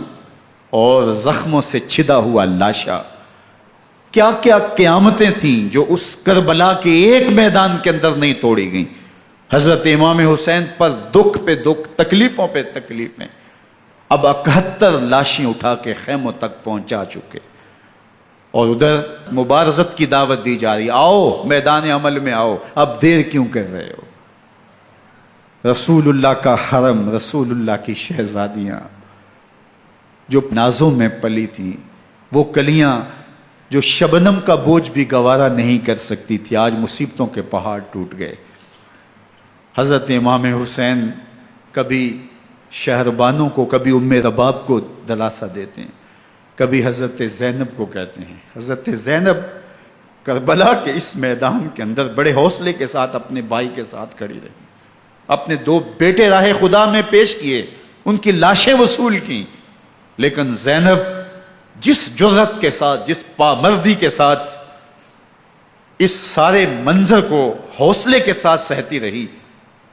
اور زخموں سے چھدا ہوا لاشا۔ کیا کیا قیامتیں تھیں جو اس کربلا کے ایک میدان کے اندر نہیں توڑی گئیں۔ حضرت امام حسین پر دکھ پہ دکھ، تکلیفوں پہ تکلیفیں، اب 71 لاشیں اٹھا کے خیموں تک پہنچا چکے، اور ادھر مبارزت کی دعوت دی جا رہی، آؤ میدان عمل میں آؤ، اب دیر کیوں کر رہے ہو۔ رسول اللہ کا حرم، رسول اللہ کی شہزادیاں جو نازوں میں پلی تھیں، وہ کلیاں جو شبنم کا بوجھ بھی گوارا نہیں کر سکتی تھی، آج مصیبتوں کے پہاڑ ٹوٹ گئے۔ حضرت امام حسین کبھی شہربانوں کو، کبھی ام رباب کو دلاسا دیتے ہیں، کبھی حضرت زینب کو کہتے ہیں۔ حضرت زینب کربلا کے اس میدان کے اندر بڑے حوصلے کے ساتھ اپنے بھائی کے ساتھ کھڑی رہی، اپنے 2 بیٹے راہ خدا میں پیش کیے، ان کی لاشیں وصول کی، لیکن زینب جس جرأت کے ساتھ، جس پامردی کے ساتھ اس سارے منظر کو حوصلے کے ساتھ سہتی رہی،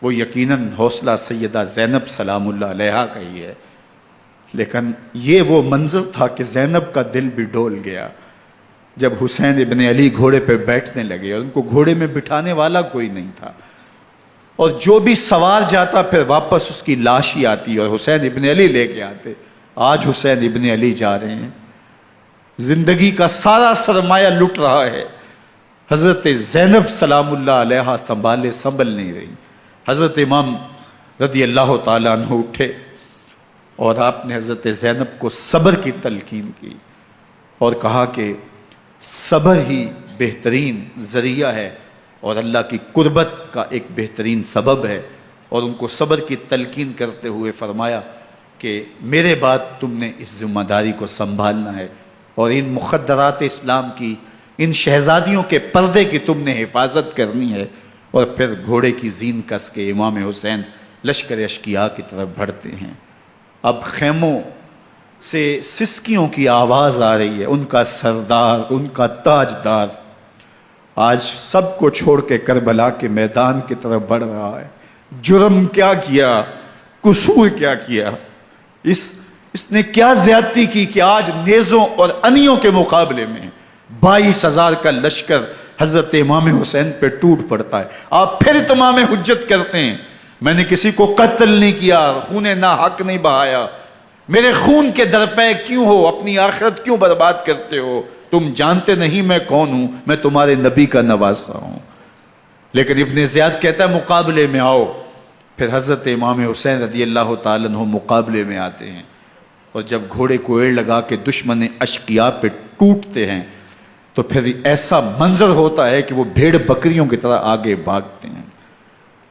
وہ یقیناً حوصلہ سیدہ زینب سلام اللہ علیہا کا ہی ہے۔ لیکن یہ وہ منظر تھا کہ زینب کا دل بھی ڈول گیا جب حسین ابن علی گھوڑے پہ بیٹھنے لگے، اور ان کو گھوڑے میں بٹھانے والا کوئی نہیں تھا، اور جو بھی سوار جاتا پھر واپس اس کی لاش ہی آتی اور حسین ابن علی لے کے آتے۔ آج حسین ابن علی جا رہے ہیں، زندگی کا سارا سرمایہ لٹ رہا ہے، حضرت زینب سلام اللہ علیہا سنبھل نہیں رہی۔ حضرت امام رضی اللہ تعالیٰ عنہ اٹھے اور آپ نے حضرت زینب کو صبر کی تلقین کی اور کہا کہ صبر ہی بہترین ذریعہ ہے اور اللہ کی قربت کا ایک بہترین سبب ہے، اور ان کو صبر کی تلقین کرتے ہوئے فرمایا کہ میرے بعد تم نے اس ذمہ داری کو سنبھالنا ہے، اور ان مخدرات اسلام کی، ان شہزادیوں کے پردے کی تم نے حفاظت کرنی ہے۔ اور پھر گھوڑے کی زین کس کے امام حسین لشکر اشکیا کی طرف بڑھتے ہیں۔ اب خیموں سے سسکیوں کی آواز آ رہی ہے، ان کا سردار، ان کا تاجدار آج سب کو چھوڑ کے کربلا کے میدان کی طرف بڑھ رہا ہے۔ جرم کیا کیا، قصور کیا کیا، اس نے کیا زیادتی کی کہ آج نیزوں اور انیوں کے مقابلے میں 22,000 کا لشکر حضرت امام حسین پہ ٹوٹ پڑتا ہے۔ آپ پھر اتمام حجت کرتے ہیں، میں نے کسی کو قتل نہیں کیا، خون ناحق نہیں بہایا، میرے خون کے درپے کیوں ہو، اپنی آخرت کیوں برباد کرتے ہو، تم جانتے نہیں میں کون ہوں، میں تمہارے نبی کا نواسا ہوں۔ لیکن ابن زیاد کہتا ہے مقابلے میں آؤ۔ پھر حضرت امام حسین رضی اللہ تعالیٰ عنہ مقابلے میں آتے ہیں، اور جب گھوڑے کو ایڑ لگا کے دشمن اشقیاء پہ ٹوٹتے ہیں تو پھر ایسا منظر ہوتا ہے کہ وہ بھیڑ بکریوں کی طرح آگے بھاگتے ہیں۔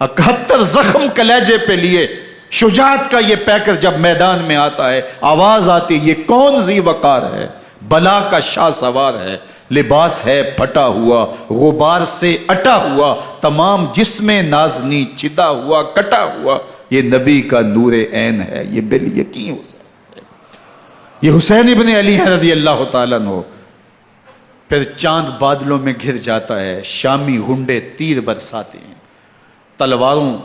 71 زخم کلیجے پہ لیے شجاعت کا یہ پیکر جب میدان میں آتا ہے، آواز آتی ہے یہ کون ذی وقار ہے، بلا کا شاہ سوار ہے، لباس ہے پھٹا ہوا غبار سے اٹا ہوا، تمام جسم نازنی چدا ہوا کٹا ہوا، یہ نبی کا نور عین ہے، یہ بالیقین حسین ہے، یہ حسین ابن علی ہے رضی اللہ تعالیٰ عنہ۔ پھر چاند بادلوں میں گھر جاتا ہے، شامی غنڈے تیر برساتے ہیں، تلواروں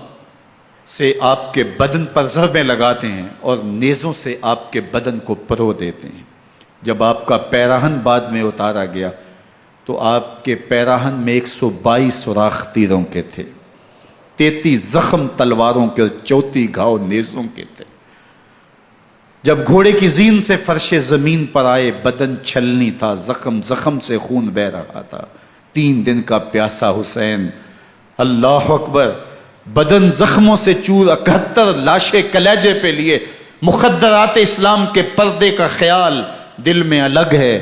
سے آپ کے بدن پر ضربیں لگاتے ہیں اور نیزوں سے آپ کے بدن کو پرو دیتے ہیں۔ جب آپ کا پیراہن بعد میں اتارا گیا تو آپ کے پیراہن میں 122 سوراخ تیروں کے تھے، 33 زخم تلواروں کے اور 34 گھاؤ نیزوں کے تھے۔ جب گھوڑے کی زین سے فرش زمین پر آئے، بدن چھلنی تھا، زخم زخم سے خون بہ رہا تھا، 3 دن کا پیاسا حسین، اللہ اکبر، بدن زخموں سے چور، 71 لاشیں کلیجے پہ لیے، مخدرات اسلام کے پردے کا خیال دل میں الگ ہے،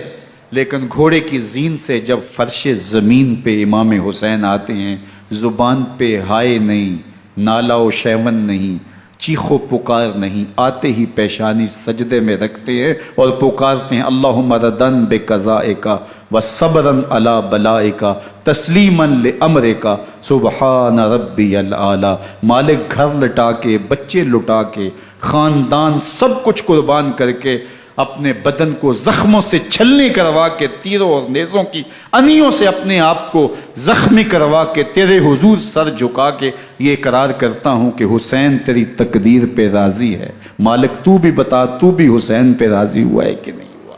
لیکن گھوڑے کی زین سے جب فرش زمین پہ امام حسین آتے ہیں، زبان پہ ہائے نہیں، نالا و شیون نہیں، چیخ و پکار نہیں، آتے ہی پیشانی سجدے میں رکھتے ہیں اور پکارتے ہیں اللہم ردن بقضائک وصبرا علی بلائک تسلیما لامرک سبحان ربی الاعلی۔ مالک گھر لٹا کے، بچے لٹا کے، خاندان سب کچھ قربان کر کے، اپنے بدن کو زخموں سے چھلنی کروا کے، تیروں اور نیزوں کی انیوں سے اپنے آپ کو زخمی کروا کے، تیرے حضور سر جھکا کے یہ اقرار کرتا ہوں کہ حسین تیری تقدیر پہ راضی ہے، مالک تو بھی بتا، تو بھی حسین پہ راضی ہوا ہے کہ نہیں ہوا۔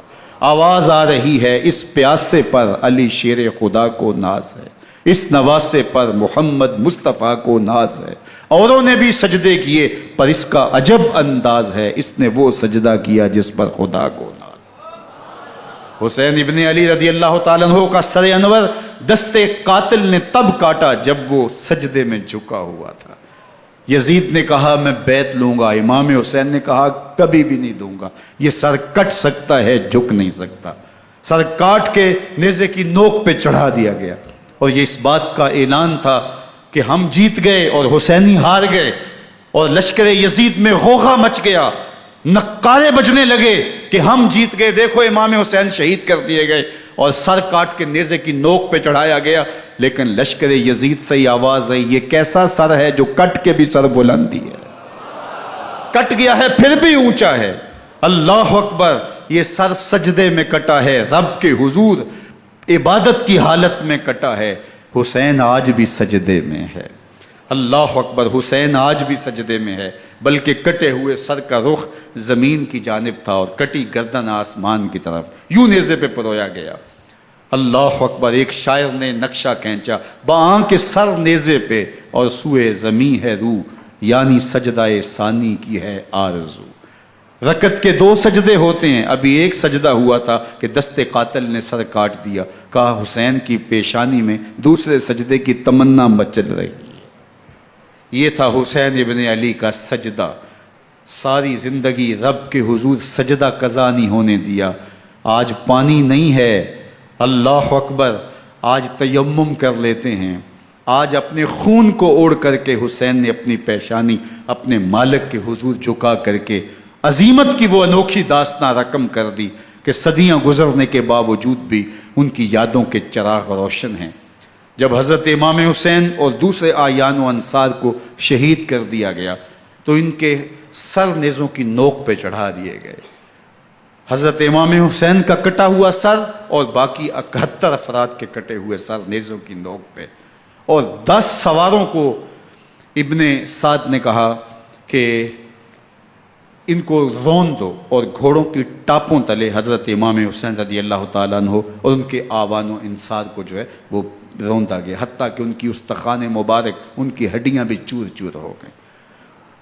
آواز آ رہی ہے، اس پیاسے پر علی شیر خدا کو ناز ہے، اس نواسے پر محمد مصطفیٰ کو ناز ہے۔ اوروں نے بھی سجدے کیے پر اس کا عجب انداز ہے، اس نے وہ سجدہ کیا جس پر خدا کو ناز۔ حسین ابن علی رضی اللہ تعالیٰ عنہ کا سر انور دستے قاتل نے تب کاٹا جب وہ سجدے میں جھکا ہوا تھا۔ یزید نے کہا میں بیعت لوں گا، امام حسین نے کہا کبھی بھی نہیں دوں گا، یہ سر کٹ سکتا ہے جھک نہیں سکتا۔ سر کاٹ کے نیزے کی نوک پہ چڑھا دیا گیا اور یہ اس بات کا اعلان تھا کہ ہم جیت گئے اور حسینی ہار گئے، اور لشکر یزید میں غوغا مچ گیا، نقارے بجنے لگے کہ ہم جیت گئے، دیکھو امام حسین شہید کر دیے گئے، اور سر کاٹ کے نیزے کی نوک پہ چڑھایا گیا۔ لیکن لشکر یزید سے ہی آواز آئی یہ کیسا سر ہے جو کٹ کے بھی سر بلندی ہے، کٹ گیا ہے پھر بھی اونچا ہے، اللہ اکبر، یہ سر سجدے میں کٹا ہے، رب کے حضور عبادت کی حالت میں کٹا ہے۔ حسین آج بھی سجدے میں ہے، اللہ اکبر، حسین آج بھی سجدے میں ہے، بلکہ کٹے ہوئے سر کا رخ زمین کی جانب تھا اور کٹی گردن آسمان کی طرف، یوں نیزے پہ پرویا گیا۔ اللہ اکبر، ایک شاعر نے نقشہ کھینچا، بآنکھ سر نیزے پہ اور سوئے زمیں ہے روح، یعنی سجدہ ثانی کی ہے آرزو۔ رکعت کے 2 سجدے ہوتے ہیں، ابھی ایک سجدہ ہوا تھا کہ دست قاتل نے سر کاٹ دیا، کہا حسین کی پیشانی میں دوسرے سجدے کی تمنا مچل رہی ہے۔ یہ تھا حسین ابن علی کا سجدہ، ساری زندگی رب کے حضور سجدہ قضا نہیں ہونے دیا۔ آج پانی نہیں ہے، اللہ اکبر، آج تیمم کر لیتے ہیں، آج اپنے خون کو اوڑ کر کے حسین نے اپنی پیشانی اپنے مالک کے حضور جھکا کر کے عظیمت کی وہ انوکھی داستان رقم کر دی کہ صدیاں گزرنے کے باوجود بھی ان کی یادوں کے چراغ روشن ہیں۔ جب حضرت امام حسین اور دوسرے آیان و انصار کو شہید کر دیا گیا تو ان کے سر نیزوں کی نوک پہ چڑھا دیے گئے۔ حضرت امام حسین کا کٹا ہوا سر اور باقی 71 افراد کے کٹے ہوئے سر نیزوں کی نوک پہ، اور 10 سواروں کو ابن سعد نے کہا کہ ان کو رون دو، اور گھوڑوں کی ٹاپوں تلے حضرت امام حسین رضی اللہ تعالیٰ عنہ اور ان کے آوان و انصار کو جو ہے وہ روندا گیا، حتیٰ کہ ان کی استخوان مبارک، ان کی ہڈیاں بھی چور چور ہو گئیں۔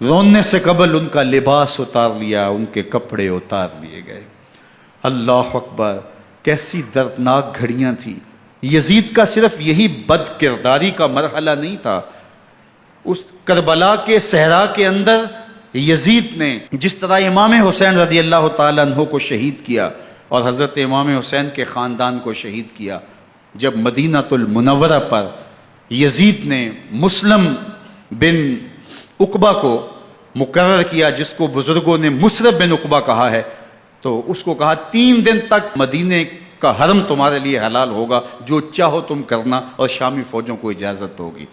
روننے سے قبل ان کا لباس اتار لیا، ان کے کپڑے اتار لیے گئے۔ اللہ اکبر، کیسی دردناک گھڑیاں تھیں۔ یزید کا صرف یہی بد کرداری کا مرحلہ نہیں تھا، اس کربلا کے صحرا کے اندر یزید نے جس طرح امام حسین رضی اللہ تعالیٰ عنہ کو شہید کیا اور حضرت امام حسین کے خاندان کو شہید کیا، جب مدینہ المنورہ پر یزید نے مسلم بن عقبہ کو مقرر کیا، جس کو بزرگوں نے مصرب بن عقبہ کہا ہے، تو اس کو کہا 3 دن تک مدینے کا حرم تمہارے لیے حلال ہوگا، جو چاہو تم کرنا، اور شامی فوجوں کو اجازت ہوگی۔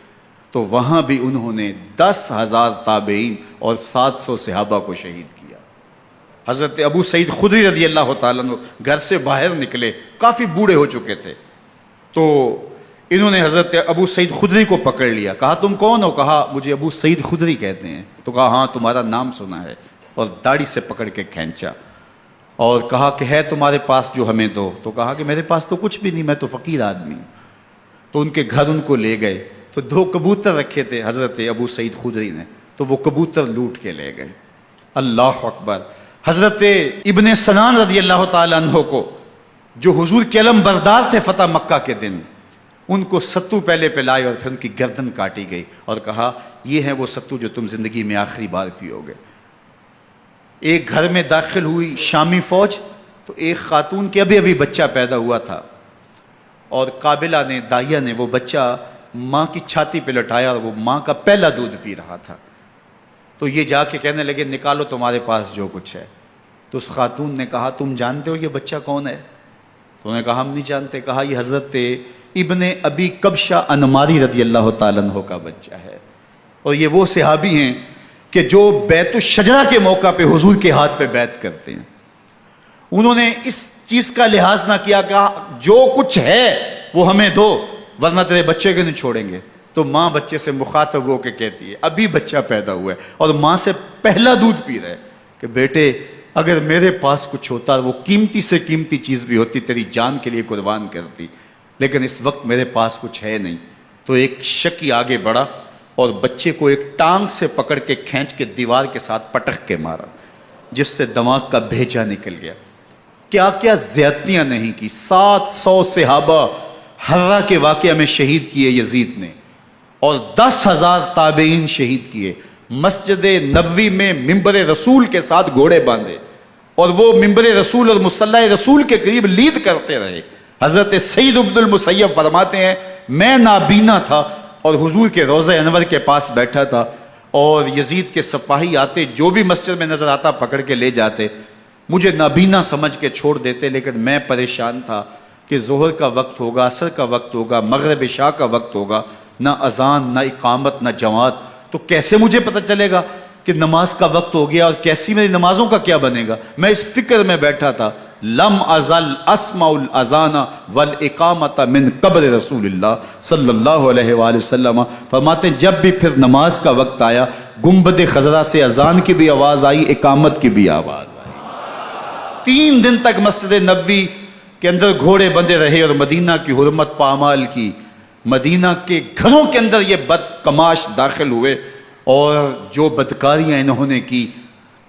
تو وہاں بھی انہوں نے 10,000 تابعین اور 700 صحابہ کو شہید کیا۔ حضرت ابو سعید خدری رضی اللہ تعالیٰ عنہ گھر سے باہر نکلے، کافی بوڑھے ہو چکے تھے، تو انہوں نے حضرت ابو سعید خدری کو پکڑ لیا، کہا تم کون ہو؟ کہا مجھے ابو سعید خدری کہتے ہیں۔ تو کہا ہاں تمہارا نام سنا ہے، اور داڑھی سے پکڑ کے کھینچا اور کہا کہ ہے تمہارے پاس جو ہمیں دو؟ تو کہا کہ میرے پاس تو کچھ بھی نہیں، میں تو فقیر آدمی ہوں۔ تو ان کے گھر ان کو لے گئے، تو 2 کبوتر رکھے تھے حضرت ابو سعید خدری نے، تو وہ کبوتر لوٹ کے لے گئے۔ اللہ اکبر۔ حضرت ابن سنان رضی اللہ تعالیٰ عنہ کو، جو حضور کے علم بردار تھے فتح مکہ کے دن، ان کو ستو پہلے پلائے اور پھر ان کی گردن کاٹی گئی، اور کہا یہ ہے وہ ستو جو تم زندگی میں آخری بار پیو گے۔ ایک گھر میں داخل ہوئی شامی فوج، تو ایک خاتون کے ابھی بچہ پیدا ہوا تھا، اور قابلہ نے، دائیا نے وہ بچہ ماں کی چھاتی پہ لٹایا، اور وہ ماں کا پہلا دودھ پی رہا تھا۔ تو یہ جا کے کہنے لگے نکالو تمہارے پاس جو کچھ ہے۔ تو اس خاتون نے کہا تم جانتے ہو یہ بچہ کون ہے؟ تو انہوں نے کہا ہم نہیں جانتے۔ کہا یہ حضرت ابن ابی کبشہ انماری رضی اللہ تعالیٰ عنہ کا بچہ ہے، اور یہ وہ صحابی ہیں کہ جو بیت الشجرہ کے موقع پہ حضور کے ہاتھ پہ بیعت کرتے ہیں۔ انہوں نے اس چیز کا لحاظ نہ کیا کہ جو کچھ ہے وہ ہمیں دو، ورنہ تیرے بچے کو نہیں چھوڑیں گے۔ تو ماں بچے سے مخاطب ہو کے کہتی ہے، ابھی بچہ پیدا ہوا ہے اور ماں سے پہلا دودھ پی رہا ہے، کہ بیٹے اگر میرے پاس کچھ ہوتا، وہ قیمتی سے قیمتی چیز بھی ہوتی، تیری جان کے لیے قربان کرتی، لیکن اس وقت میرے پاس کچھ ہے نہیں۔ تو ایک شکی آگے بڑھا اور بچے کو ایک ٹانگ سے پکڑ کے کھینچ کے دیوار کے ساتھ پٹک کے مارا، جس سے دماغ کا بھیجا نکل گیا۔ کیا کیا زیادتیاں نہیں کی۔ 700 صحابہ حرہ کے واقعہ میں شہید کیے یزید نے، اور 10,000 تابعین شہید کیے۔ مسجد نبوی میں ممبر رسول کے ساتھ گھوڑے باندھے، اور وہ ممبر رسول اور مصلی رسول کے قریب لید کرتے رہے۔ حضرت سید عبد المسیب فرماتے ہیں میں نابینا تھا اور حضور کے روضہ انور کے پاس بیٹھا تھا، اور یزید کے سپاہی آتے، جو بھی مسجد میں نظر آتا پکڑ کے لے جاتے، مجھے نابینا سمجھ کے چھوڑ دیتے، لیکن میں پریشان تھا کہ ظہر کا وقت ہوگا، عصر کا وقت ہوگا، مغرب عشاء کا وقت ہوگا، نہ اذان نہ اقامت نہ جماعت، تو کیسے مجھے پتہ چلے گا کہ نماز کا وقت ہو گیا، اور کیسی میری نمازوں کا کیا بنے گا؟ میں اس فکر میں بیٹھا تھا۔ لم ازل اسمع الاذان والاقامت من قبر رسول اللہ صلی اللہ علیہ وآلہ وسلم۔ فرماتے ہیں جب بھی پھر نماز کا وقت آیا، گنبد خضرا سے اذان کی بھی آواز آئی، اقامت کی بھی آواز آئی۔ 3 دن تک مسجد نبوی کے اندر گھوڑے بندے رہے، اور مدینہ کی حرمت پامال کی۔ مدینہ کے گھروں کے اندر یہ بدکماش داخل ہوئے، اور جو بدکاریاں انہوں نے کی،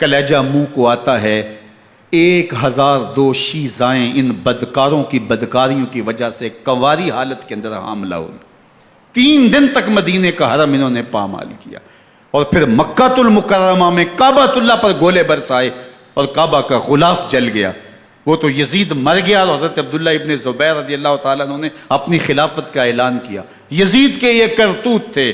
کلیجہ منہ کو آتا ہے۔ 1002 شیزائیں ان بدکاروں کی بدکاریوں کی وجہ سے کنواری حالت کے اندر حاملہ ہوئی۔ 3 دن تک مدینے کا حرم انہوں نے پامال کیا، اور پھر مکہ المکرمہ میں کعبۃ اللہ پر گولے برسائے، اور کعبہ کا غلاف جل گیا۔ وہ تو یزید مر گیا، اور حضرت عبداللہ ابن زبیر رضی اللہ تعالیٰ عنہ نے اپنی خلافت کا اعلان کیا۔ یزید کے یہ کرتوت تھے،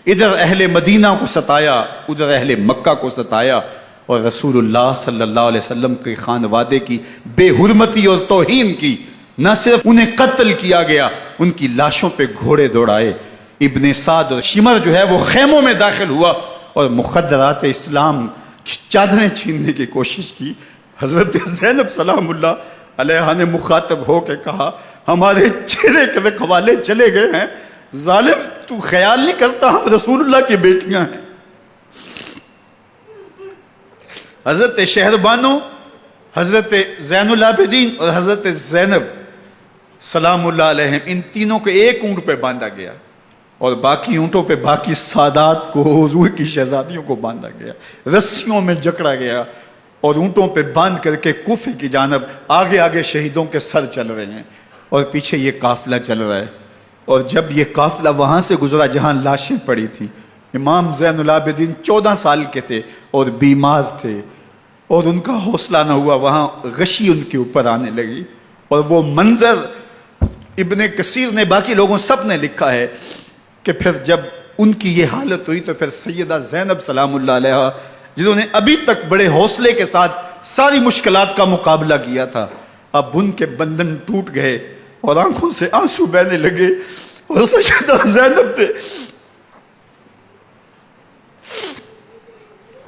ادھر اہل مدینہ کو ستایا، ادھر اہل مکہ کو ستایا، اور رسول اللہ صلی اللہ علیہ وسلم کے خانوادے کی بے حرمتی اور توہین کی۔ نہ صرف انہیں قتل کیا گیا، ان کی لاشوں پہ گھوڑے دوڑائے۔ ابن سعد اور شمر جو ہے وہ خیموں میں داخل ہوا، اور مخدرات اسلام کی چادریں چھیننے کی کوشش کی۔ حضرت زینب سلام اللہ علیہ نے مخاطب ہو کے کہا ہمارے چہرے کے رکھوالے چلے گئے ہیں، ظالم تو خیال نہیں کرتا ہم رسول اللہ کی بیٹیاں ہیں۔ حضرت شہربانو، حضرت زین العابدین اور حضرت زینب سلام اللہ علیہ، ان تینوں کو ایک اونٹ پہ باندھا گیا، اور باقی اونٹوں پہ باقی سادات کو، حضور کی شہزادیوں کو باندھا گیا، رسیوں میں جکڑا گیا، اور اونٹوں پہ باندھ کر کے کوفے کی جانب آگے آگے شہیدوں کے سر چل رہے ہیں، اور پیچھے یہ قافلہ چل رہا ہے۔ اور جب یہ قافلہ وہاں سے گزرا جہاں لاشیں پڑی تھی، امام زین العابدین 14 سال کے تھے اور بیمار تھے، اور ان کا حوصلہ نہ ہوا، وہاں غشی ان کے اوپر آنے لگی، اور وہ منظر ابن کثیر نے، باقی لوگوں سب نے لکھا ہے کہ پھر جب ان کی یہ حالت ہوئی تو پھر سیدہ زینب سلام اللہ علیہ، جنہوں نے ابھی تک بڑے حوصلے کے ساتھ ساری مشکلات کا مقابلہ کیا تھا، اب ان کے بندن ٹوٹ گئے اور آنکھوں سے آنسو بہنے لگے، اور سیدہ زینب نے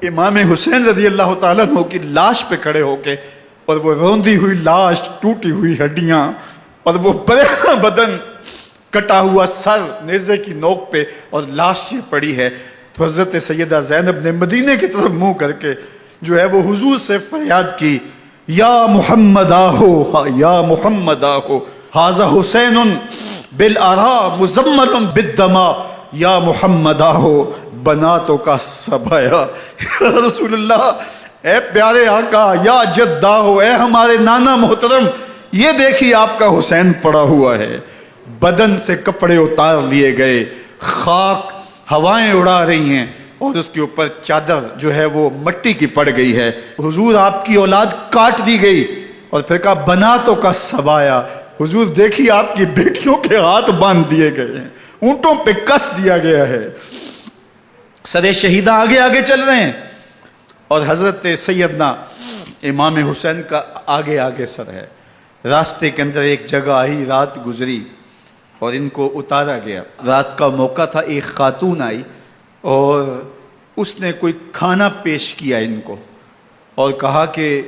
امام حسین رضی اللہ تعالیٰ عنہ کی لاش پہ کھڑے ہو کے، اور وہ روندی ہوئی لاش، ٹوٹی ہوئی ہڈیاں، اور وہ برینا بدن، کٹا ہوا سر نیزے کی نوک پہ، اور لاش یہ پڑی ہے، تو حضرت سیدہ زینب نے مدینے کی طرف منہ کر کے جو ہے وہ حضور سے فریاد کی، یا محمد آہو، یا محمد آہو، ھذا حسین بالآراء مزمل بالدماء، یا محمد آہو بناتوں کا سبایا۔ یا رسول اللہ، اے پیارے آقا، یا جد آہو، اے ہمارے نانا محترم، یہ دیکھیے آپ کا حسین پڑا ہوا ہے، بدن سے کپڑے اتار لیے گئے، خاک ہوائیں اڑا رہی ہیں، اور اس کے اوپر چادر جو ہے وہ مٹی کی پڑ گئی ہے۔ حضور آپ کی اولاد کاٹ دی گئی، اور پھر کہا بناتوں کا سبایا، حضور دیکھیے آپ کی بیٹیوں کے ہاتھ باندھ دیے گئے ہیں، اونٹوں پہ کس دیا گیا ہے، سر شہیدہ آگے آگے چل رہے ہیں، اور حضرت سیدنا امام حسین کا آگے آگے سر ہے۔ راستے کے اندر ایک جگہ آئی، رات گزری اور ان کو اتارا گیا۔ رات کا موقع تھا، ایک خاتون آئی اور اس نے کوئی کھانا پیش کیا ان کو، اور کہا کہ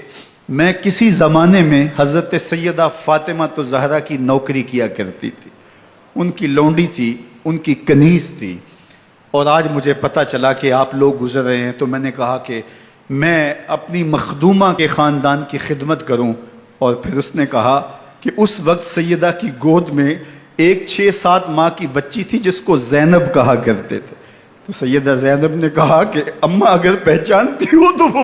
میں کسی زمانے میں حضرت سیدہ فاطمہ الزہرا کی نوکری کیا کرتی تھی، ان کی لونڈی تھی، ان کی کنیز تھی، اور آج مجھے پتہ چلا کہ آپ لوگ گزر رہے ہیں، تو میں نے کہا کہ میں اپنی مخدومہ کے خاندان کی خدمت کروں۔ اور پھر اس نے کہا کہ اس وقت سیدہ کی گود میں ایک 6-7 ماہ کی بچی تھی جس کو زینب کہا کرتے تھے، تو سیدہ زینب نے کہا کہ اماں اگر پہچانتی ہو تو وہ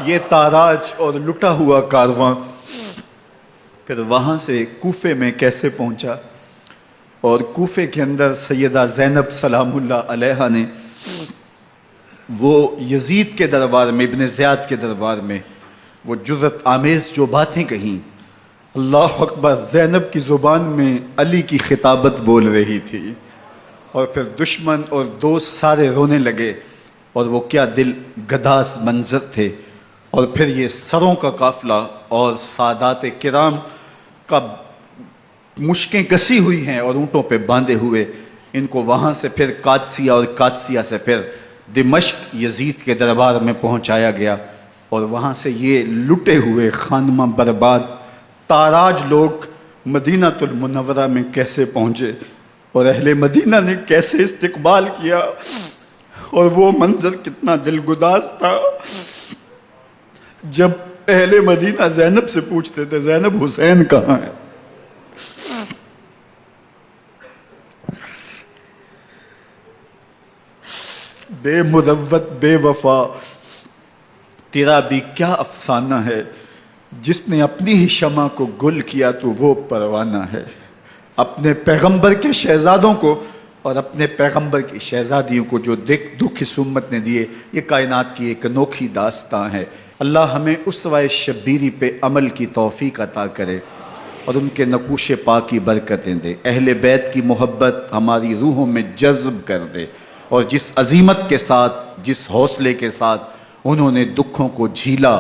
یہ تاراج اور لٹا ہوا کارواں پھر وہاں سے کوفے میں کیسے پہنچا، اور کوفے کے اندر سیدہ زینب سلام اللہ علیہا نے وہ یزید کے دربار میں، ابن زیاد کے دربار میں وہ جرأت آمیز جو باتیں کہیں، اللہ اکبر، زینب کی زبان میں علی کی خطابت بول رہی تھی، اور پھر دشمن اور دوست سارے رونے لگے، اور وہ کیا دل گداز منظر تھے۔ اور پھر یہ سروں کا قافلہ اور سادات کرام کا مشکیں کسی ہوئی ہیں اور اونٹوں پہ باندھے ہوئے، ان کو وہاں سے پھر قادسیہ، اور قادسیہ سے پھر دمشق یزید کے دربار میں پہنچایا گیا، اور وہاں سے یہ لٹے ہوئے خانمہ برباد تاراج لوگ مدینہ المنورہ میں کیسے پہنچے، اور اہل مدینہ نے کیسے استقبال کیا، اور وہ منظر کتنا دلگداز تھا جب اہل مدینہ زینب سے پوچھتے تھے زینب حسین کہاں ہے؟ بے مروت بے وفا، تیرا بھی کیا افسانہ ہے، جس نے اپنی ہی شمع کو گل کیا تو وہ پروانہ ہے۔ اپنے پیغمبر کے شہزادوں کو اور اپنے پیغمبر کی شہزادیوں کو جو دکھ اس امت نے دیے، یہ کائنات کی ایک انوکھی داستان ہے۔ اللہ ہمیں اسوہ شبیری پہ عمل کی توفیق عطا کرے اور ان کے نقوش پاک کی برکتیں دے، اہل بیت کی محبت ہماری روحوں میں جذب کر دے، اور جس عظیمت کے ساتھ، جس حوصلے کے ساتھ انہوں نے دکھوں کو جھیلا،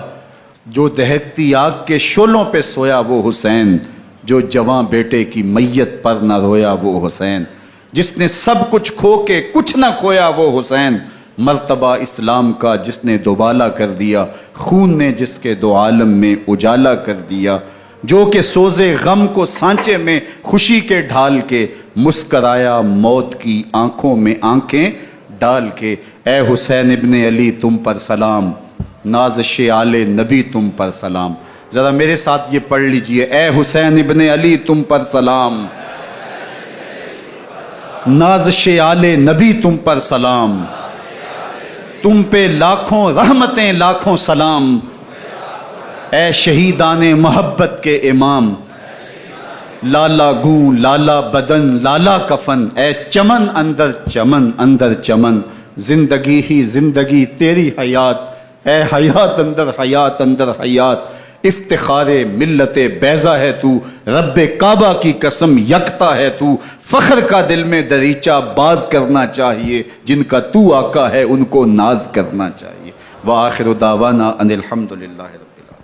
جو دہکتی آگ کے شعلوں پہ سویا وہ حسین، جو جواں بیٹے کی میت پر نہ رویا وہ حسین، جس نے سب کچھ کھو کے کچھ نہ کھویا وہ حسین، مرتبہ اسلام کا جس نے دوبالا کر دیا، خون نے جس کے دو عالم میں اجالا کر دیا، جو کہ سوزے غم کو سانچے میں خوشی کے ڈھال کے مسکرایا موت کی آنکھوں میں آنکھیں ڈال کے۔ اے حسین ابن علی تم پر سلام، نازش آل نبی تم پر سلام۔ ذرا میرے ساتھ یہ پڑھ لیجئے، اے حسین ابن علی تم پر سلام، نازش آل نبی تم پر سلام، تم پہ لاکھوں رحمتیں لاکھوں سلام، اے شہیدان محبت کے امام، لالا گوں لالا بدن لالا کفن، اے چمن اندر چمن اندر چمن، زندگی ہی زندگی تیری حیات اے حیات اندر حیات اندر حیات، افتخار ملت بیضا ہے تو، رب کعبہ کی قسم یکتا ہے تو، فخر کا دل میں دریچہ باز کرنا چاہیے، جن کا تو آقا ہے ان کو ناز کرنا چاہیے۔ وآخر دعوانا ان الحمدللہ رب العالمین۔